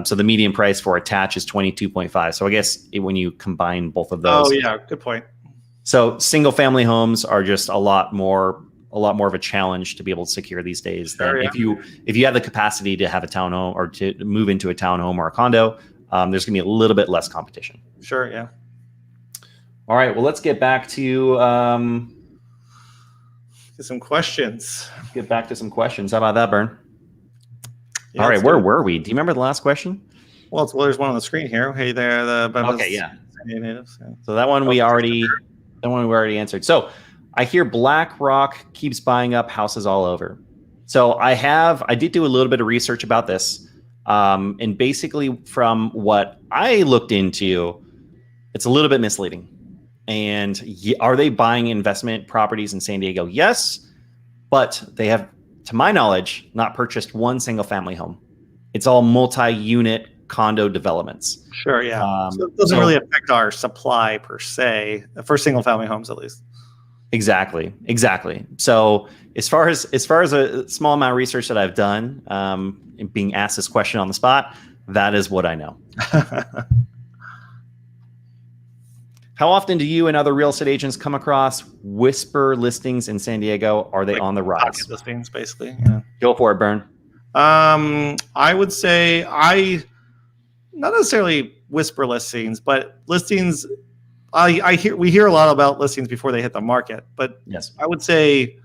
So the median price for attached is 22.5. So I guess when you combine both of those... Oh, yeah. Good point. So single-family homes are just a lot more of a challenge to be able to secure these days than if you have the capacity to have a townhome or to move into a townhome or a condo. There's going to be a little bit less competition. Sure, yeah. All right, well, let's get back to some questions. Get back to some questions. How about that, Bern? Yeah, all right, where were we? Do you remember the last question? Well, there's one on the screen here. Hey there, okay, yeah. Natives. Yeah. So that one we already answered. So I hear BlackRock keeps buying up houses all over. So I did do a little bit of research about this. And basically from what I looked into, it's a little bit misleading. And are they buying investment properties in San Diego? Yes, but they have, to my knowledge, not purchased one single family home. It's all multi-unit condo developments. Sure, yeah. So it doesn't really affect our supply per se, for single family homes at least. Exactly. So as far as a small amount of research that I've done, being asked this question on the spot, that is what I know. How often do you and other real estate agents come across whisper listings in San Diego? Are they on the rise? Pocket listings, basically. Yeah. Go for it, Bern. I would say not necessarily whisper listings, but listings. We hear a lot about listings before they hit the market, but yes, I would say,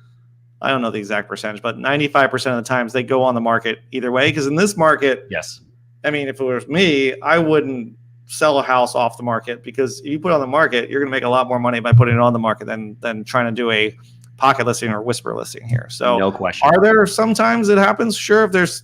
I don't know the exact percentage, but 95% of the times they go on the market either way. Because in this market, yes, I mean, if it was me, I wouldn't sell a house off the market, because if you put it on the market, you're going to make a lot more money by putting it on the market than trying to do a pocket listing or whisper listing here. So no question. Are there sometimes it happens? Sure. If there's,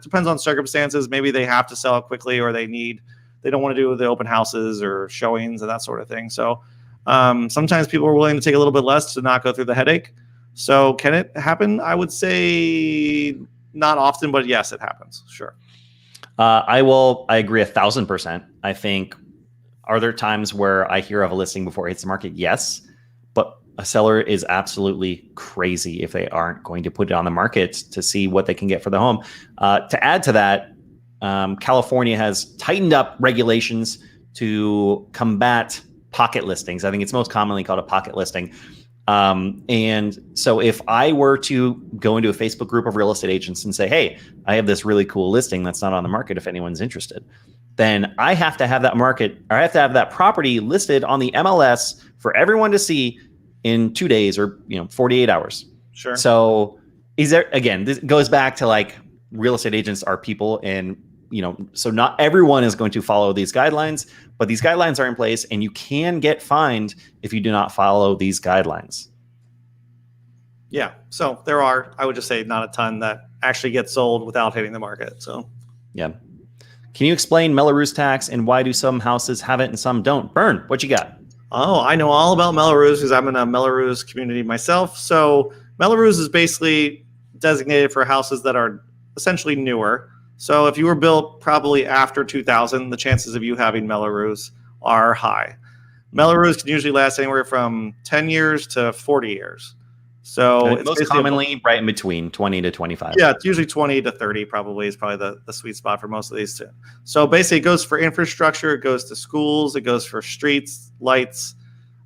depends on circumstances. Maybe they have to sell it quickly, or they don't want to do the open houses or showings and that sort of thing. So sometimes people are willing to take a little bit less to not go through the headache. So can it happen? I would say not often, but yes, it happens. Sure. I agree 1,000%. I think, are there times where I hear of a listing before it hits the market? Yes. But a seller is absolutely crazy if they aren't going to put it on the market to see what they can get for the home. To add to that, California has tightened up regulations to combat pocket listings. I think it's most commonly called a pocket listing. And so if I were to go into a Facebook group of real estate agents and say, hey, I have this really cool listing that's not on the market if anyone's interested, then I have to have that property listed on the MLS for everyone to see in 2 days or 48 hours. Sure. So this goes back to like real estate agents are people, and so not everyone is going to follow these guidelines, but these guidelines are in place and you can get fined if you do not follow these guidelines. Yeah. So there are, I would just say, not a ton that actually get sold without hitting the market. So, yeah. Can you explain Mello-Roos tax and why do some houses have it and some don't? Bern, what you got? Oh, I know all about Mello-Roos because I'm in a Mello-Roos community myself. So Mello-Roos is basically designated for houses that are essentially newer. So if you were built probably after 2000, the chances of you having Mello-Roos are high. Mello-Roos can usually last anywhere from 10 years to 40 years. So it's most commonly right in between 20 to 25. Yeah, it's usually 20 to 30 probably is probably the sweet spot for most of these too. So basically it goes for infrastructure, it goes to schools, it goes for streets, lights,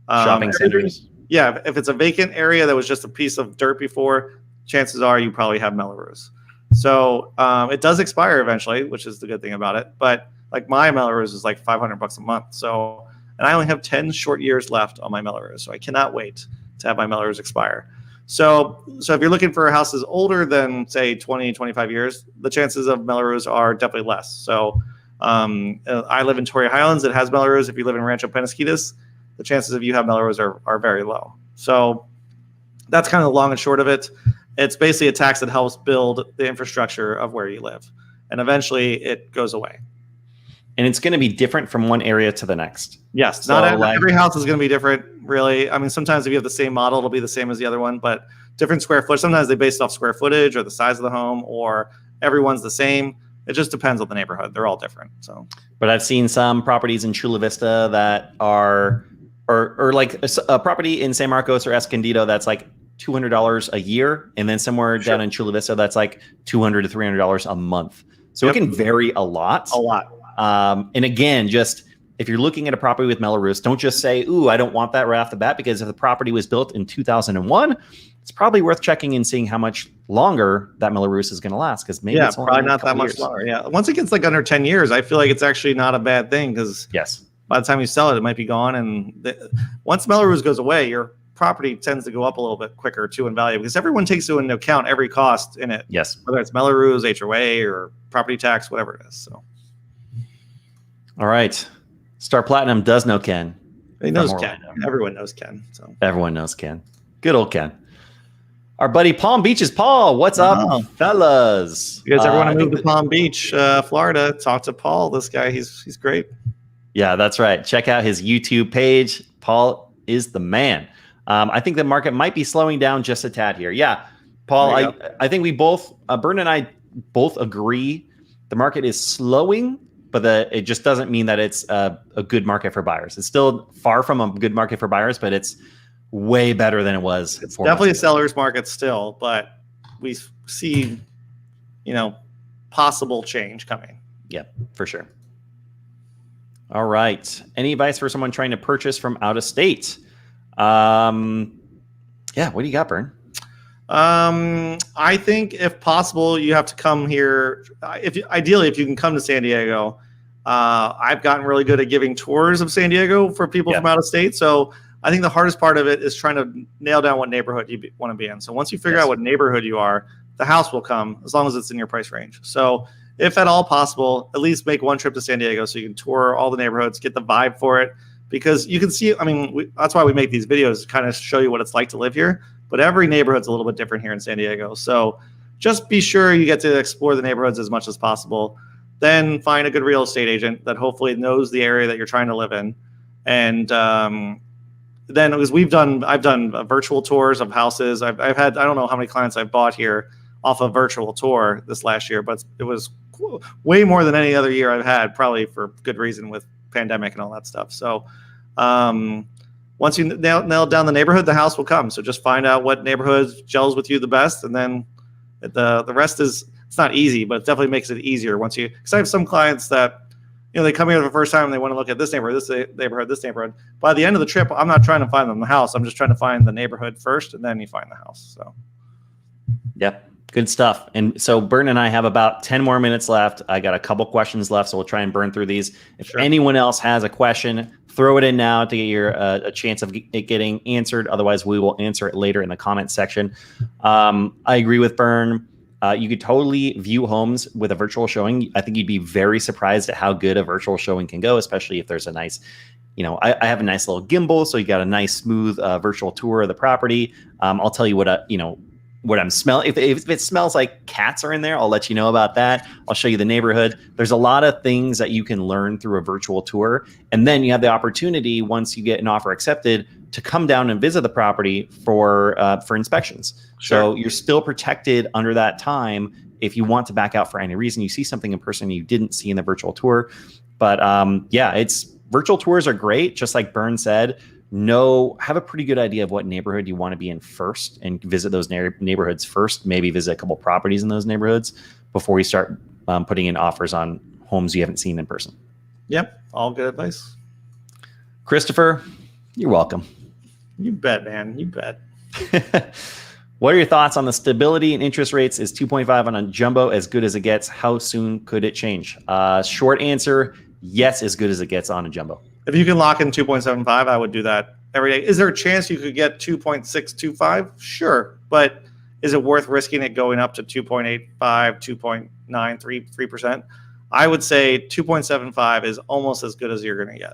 shopping centers. Yeah, if it's a vacant area that was just a piece of dirt before, chances are you probably have Mello-Roos. So it does expire eventually, which is the good thing about it. But like my Mello-Roos is like $500 a month. So, and I only have 10 short years left on my Mello-Roos. So I cannot wait to have my Mello-Roos expire. So if you're looking for houses older than say 20, 25 years, the chances of Mello-Roos are definitely less. So I live in Torrey Highlands. It has Mello-Roos. If you live in Rancho Penasquitas, the chances of you have Mello-Roos are very low. So that's kind of the long and short of it. It's basically a tax that helps build the infrastructure of where you live. And eventually it goes away. And it's going to be different from one area to the next. Yes. So not every house is going to be different, really. I mean, sometimes if you have the same model, it'll be the same as the other one, but different square footage. Sometimes they base it off square footage or the size of the home, or everyone's the same. It just depends on the neighborhood. They're all different. So, but I've seen some properties in Chula Vista that are, or like a property in San Marcos or Escondido that's like $200 a year, and then somewhere down in Chula Vista that's like $200 to $300 a month. So it can vary a lot. A lot. And again, just if you're looking at a property with Mello-Roos, don't just say, "Ooh, I don't want that right off the bat," because if the property was built in 2001, it's probably worth checking and seeing how much longer that Mello-Roos is going to last. Because maybe it's probably not that much longer. Yeah, once it gets like under 10 years, I feel like it's actually not a bad thing because by the time you sell it, it might be gone. And once Mello-Roos goes away, your property tends to go up a little bit quicker too in value because everyone takes into account every cost in it. Yes, whether it's Mello-Roos, HOA, or property tax, whatever it is. So. All right. Star Platinum does know Ken. He knows Ken. Everyone knows Ken. So everyone knows Ken. Good old Ken. Our buddy Palm Beaches Paul. What's up, fellas? You guys ever want to move to Palm Beach, Florida? Talk to Paul. This guy, he's great. Yeah, that's right. Check out his YouTube page. Paul is the man. I think the market might be slowing down just a tad here. Yeah, Paul, I think we both, Bern and I both agree the market is slowing, but it just doesn't mean that it's a good market for buyers. It's still far from a good market for buyers, but it's way better than it was. It's definitely a seller's market still, but we see, possible change coming. Yeah, for sure. All right. Any advice for someone trying to purchase from out of state? Yeah, what do you got, Bern? I think if possible, you have to come here. Ideally, if you can come to San Diego, I've gotten really good at giving tours of San Diego for people from out of state. So I think the hardest part of it is trying to nail down what neighborhood you want to be in. So once you figure out what neighborhood you are, the house will come as long as it's in your price range. So if at all possible, at least make one trip to San Diego so you can tour all the neighborhoods, get the vibe for it. Because you can see, that's why we make these videos, to kind of show you what it's like to live here. But every neighborhood's a little bit different here in San Diego. So just be sure you get to explore the neighborhoods as much as possible. Then find a good real estate agent that hopefully knows the area that you're trying to live in. And then, because I've done virtual tours of houses. I've had, I don't know how many clients I've bought here off a virtual tour this last year, but it was way more than any other year I've had, probably for good reason with pandemic and all that stuff. So once you nail down the neighborhood, the house will come. So just find out what neighborhood gels with you the best, and then the rest is, it's not easy, but it definitely makes it easier once you, because I have some clients that, they come here for the first time and they want to look at this neighborhood, this neighborhood. By the end of the trip, I'm not trying to find them the house. I'm just trying to find the neighborhood first, and then you find the house. So, yep. Good stuff. And so Bern and I have about 10 more minutes left. I got a couple questions left, so we'll try and burn through these. If anyone else has a question, throw it in now to get a chance of it getting answered. Otherwise, we will answer it later in the comment section. I agree with Bern. You could totally view homes with a virtual showing. I think you'd be very surprised at how good a virtual showing can go, especially if there's a nice, I have a nice little gimbal, so you got a nice smooth virtual tour of the property. I'll tell you what I'm smelling. If it smells like cats are in there, I'll let you know about that. I'll show you the neighborhood. There's a lot of things that you can learn through a virtual tour. And then you have the opportunity, once you get an offer accepted, to come down and visit the property for inspections. Sure. So you're still protected under that time. If you want to back out for any reason, you see something in person you didn't see in the virtual tour. But virtual tours are great. Just like Bern said, have a pretty good idea of what neighborhood you want to be in first and visit those neighborhoods first. Maybe visit a couple properties in those neighborhoods before you start putting in offers on homes you haven't seen in person. Yep. All good advice. Christopher, you're welcome. You bet, man. You bet. What are your thoughts on the stability and interest rates? Is 2.5 on a jumbo as good as it gets? How soon could it change? Short answer, yes, as good as it gets on a jumbo. If you can lock in 2.75, I would do that every day. Is there a chance you could get 2.625? Sure. But is it worth risking it going up to 2.85, 2.93%? I would say 2.75 is almost as good as you're going to get.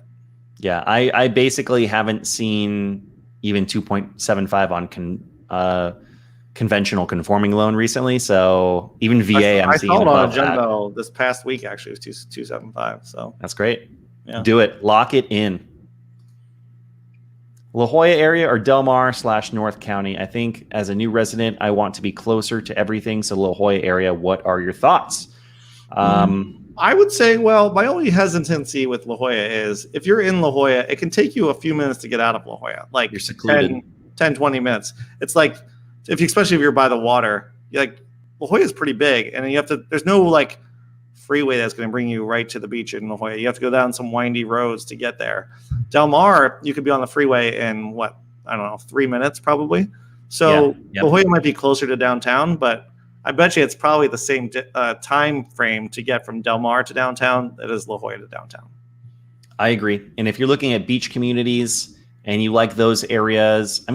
Yeah, I basically haven't seen even 2.75 on conventional conforming loan recently. So even VA, I seeing saw it on a above jumbo this past week. Actually, it was 2.75. So that's great. Yeah. Do it. Lock it in. La Jolla area or Del Mar / North County? I think as a new resident, I want to be closer to everything. So La Jolla area, what are your thoughts? I would say, well, my only hesitancy with La Jolla is if you're in La Jolla, it can take you a few minutes to get out of La Jolla. Like you're secluded. 10, 20 minutes. It's like, especially if you're by the water, La Jolla is pretty big, and there's no like freeway that's going to bring you right to the beach in La Jolla. You have to go down some windy roads to get there. Del Mar, you could be on the freeway in 3 minutes probably. So yeah. La Jolla might be closer to downtown, but I bet you it's probably the same time frame to get from Del Mar to downtown that is La Jolla to downtown. I agree. And if you're looking at beach communities and you like those areas,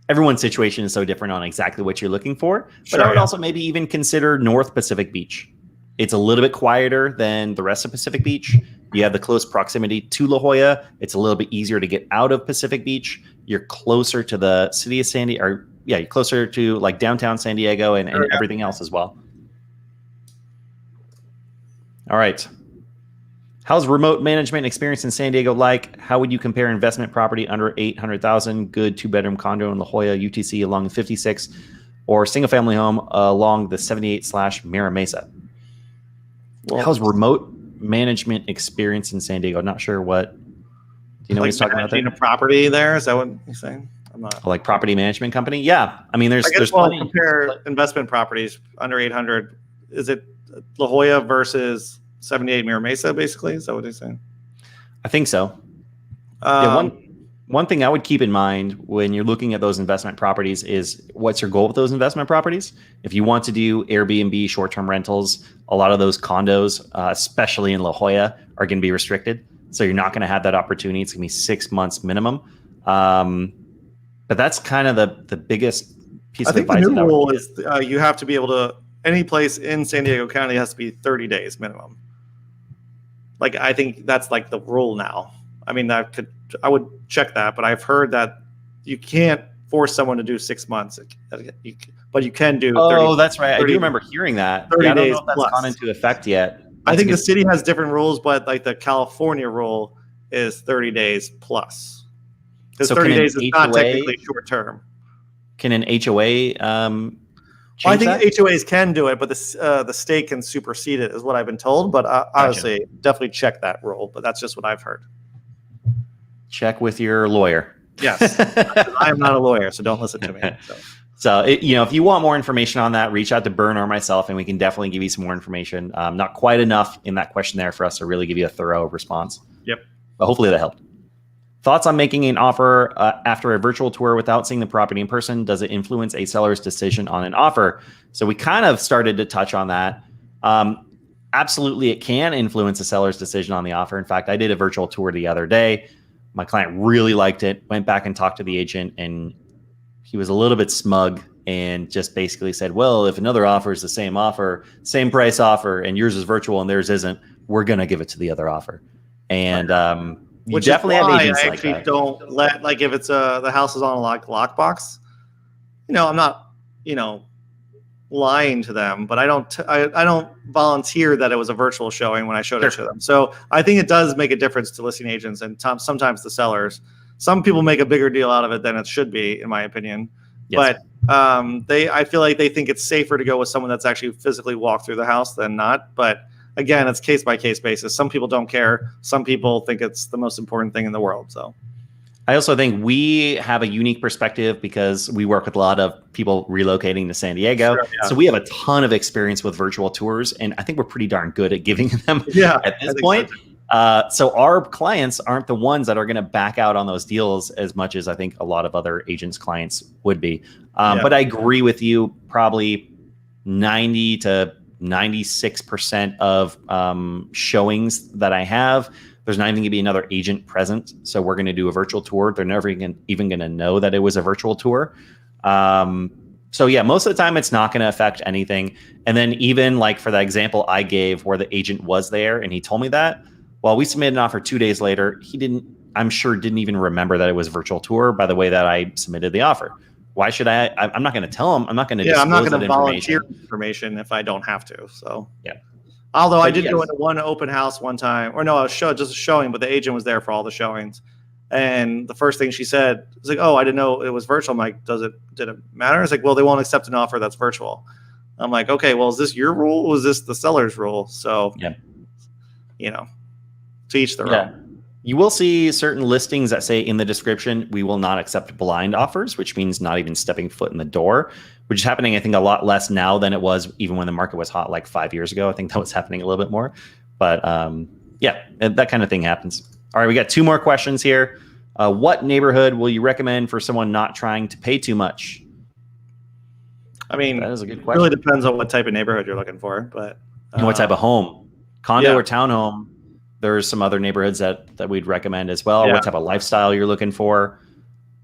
everyone's situation is so different on exactly what you're looking for. But I would also maybe even consider North Pacific Beach. It's a little bit quieter than the rest of Pacific Beach. You have the close proximity to La Jolla. It's a little bit easier to get out of Pacific Beach. You're closer to the city of San Diego, you're closer to like downtown San Diego and everything else as well. All right. How's remote management experience in San Diego like? How would you compare investment property under 800,000, good 2-bedroom condo in La Jolla, UTC along 56, or single family home along the 78 / Mira Mesa? Well, how's remote management experience in San Diego? Not sure what. Do you know what he's talking about there? A property there? Is that what he's saying? I'm not. Like property management company? Yeah. There's plenty. Compare investment properties under 800. Is it La Jolla versus 78 Mira Mesa, basically? Is that what he's saying? I think so. One thing I would keep in mind when you're looking at those investment properties is what's your goal with those investment properties? If you want to do Airbnb, short-term rentals, a lot of those condos, especially in La Jolla, are going to be restricted. So you're not going to have that opportunity. It's going to be 6 months minimum. But that's kind of the biggest piece of advice. I think the new rule is you have to be able to, any place in San Diego County has to be 30 days minimum. I think that's like the rule now. I would check that, but I've heard that you can't force someone to do 6 months, but you can do. 30, oh, that's right. 30, I do remember hearing that. 30 I don't days know if that's plus. Gone into effect yet. I think the city has different rules, but like the California rule is 30 days plus. Because 30 days is not technically short term. Can an HOA? I think HOAs can do it, but the state can supersede it, is what I've been told. But honestly, definitely check that rule. But that's just what I've heard. Check with your lawyer. Yes, I am not a lawyer, so don't listen to me. So if you want more information on that, reach out to Bern or myself, and we can definitely give you some more information. Not quite enough in that questionnaire for us to really give you a thorough response. Yep. But hopefully that helped. Thoughts on making an offer after a virtual tour without seeing the property in person? Does it influence a seller's decision on an offer? So we kind of started to touch on that. Absolutely, it can influence a seller's decision on the offer. In fact, I did a virtual tour the other day. My client really liked it, went back and talked to the agent, and he was a little bit smug and just basically said, well, if another offer is the same offer, same price offer, and yours is virtual and theirs isn't, we're going to give it to the other offer. And you Which definitely is have why agents I like actually that. don't let, like, if it's the house is on a lockbox, I'm not, lying to them, but I don't volunteer that it was a virtual showing when I showed it to them. So I think it does make a difference to listing agents and sometimes the sellers. Some people make a bigger deal out of it than it should be, in my opinion. Yes. But I feel like they think it's safer to go with someone that's actually physically walked through the house than not. But again, it's case by case basis. Some people don't care. Some people think it's the most important thing in the world. So I also think we have a unique perspective because we work with a lot of people relocating to San Diego. Sure, yeah. So we have a ton of experience with virtual tours, and I think we're pretty darn good at giving them at this point. So our clients aren't the ones that are going to back out on those deals as much as I think a lot of other agents' clients would be. But I agree with you, probably 90 to 96% of showings that I have, there's not even going to be another agent present. So we're going to do a virtual tour. They're never even going to know that it was a virtual tour. So yeah, most of the time it's not going to affect anything. And then even like for the example I gave where the agent was there and he told me that, well, we submitted an offer 2 days later. I'm sure didn't even remember that it was a virtual tour by the way that I submitted the offer. Why should I'm not going to tell him. I'm not going to disclose I'm not going to volunteer information if I don't have to. So yeah. Although I did go into one open house one time, or no, I was just a showing, but the agent was there for all the showings. And the first thing she said was like, "Oh, I didn't know it was virtual." I'm like, did it matter? It's like, well, they won't accept an offer that's virtual. I'm like, okay, well, is this your rule? Or is this the seller's rule? So, to each their own. You will see certain listings that say in the description, we will not accept blind offers, which means not even stepping foot in the door, which is happening, I think, a lot less now than it was even when the market was hot like 5 years ago. I think that was happening a little bit more. But that kind of thing happens. All right, we got 2 more questions here. What neighborhood will you recommend for someone not trying to pay too much? I mean, that is a good question. It really depends on what type of neighborhood you're looking for. But what type of home? Condo or townhome? There's some other neighborhoods that we'd recommend as well. What type of lifestyle you're looking for.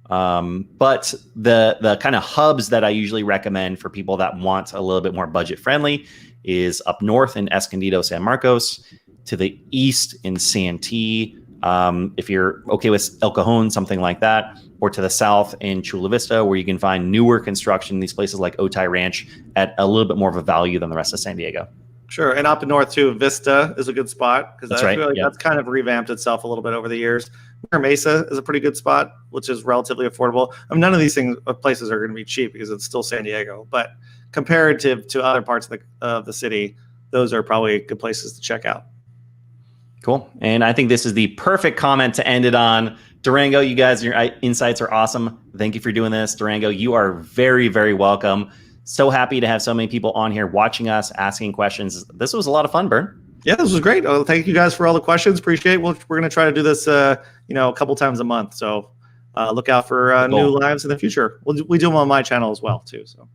But the kind of hubs that I usually recommend for people that want a little bit more budget friendly is up north in Escondido, San Marcos, to the east in Santee. If you're okay with El Cajon, something like that, or to the south in Chula Vista, where you can find newer construction, these places like Otay Ranch at a little bit more of a value than the rest of San Diego. Sure. And up north too, Vista is a good spot because I feel like that's kind of revamped itself a little bit over the years. Mesa is a pretty good spot, which is relatively affordable. I mean, none of these places are going to be cheap because it's still San Diego, but comparative to other parts of the city, those are probably good places to check out. Cool. And I think this is the perfect comment to end it on. Durango, you guys, your insights are awesome. Thank you for doing this. Durango, you are very, very welcome. So happy to have so many people on here watching us, asking questions. This was a lot of fun, Bern. Yeah, this was great. Thank you guys for all the questions. Appreciate it. We're going to try to do this, a couple times a month. So look out for new lives in the future. We do them on my channel as well, too. So.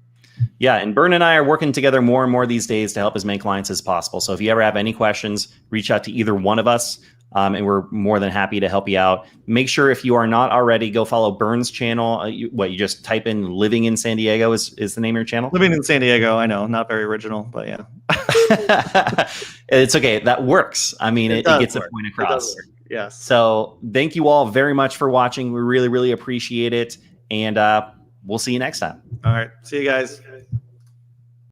Yeah, and Bern and I are working together more and more these days to help as many clients as possible. So if you ever have any questions, reach out to either one of us, and we're more than happy to help you out. Make sure if you are not already, go follow Bern's channel. You just type in "Living in San Diego" is the name of your channel? Living in San Diego. I know, not very original, but yeah. It's okay. That works. I mean, it gets a point across. Yes. So thank you all very much for watching. We really, really appreciate it. And we'll see you next time. All right. See you guys.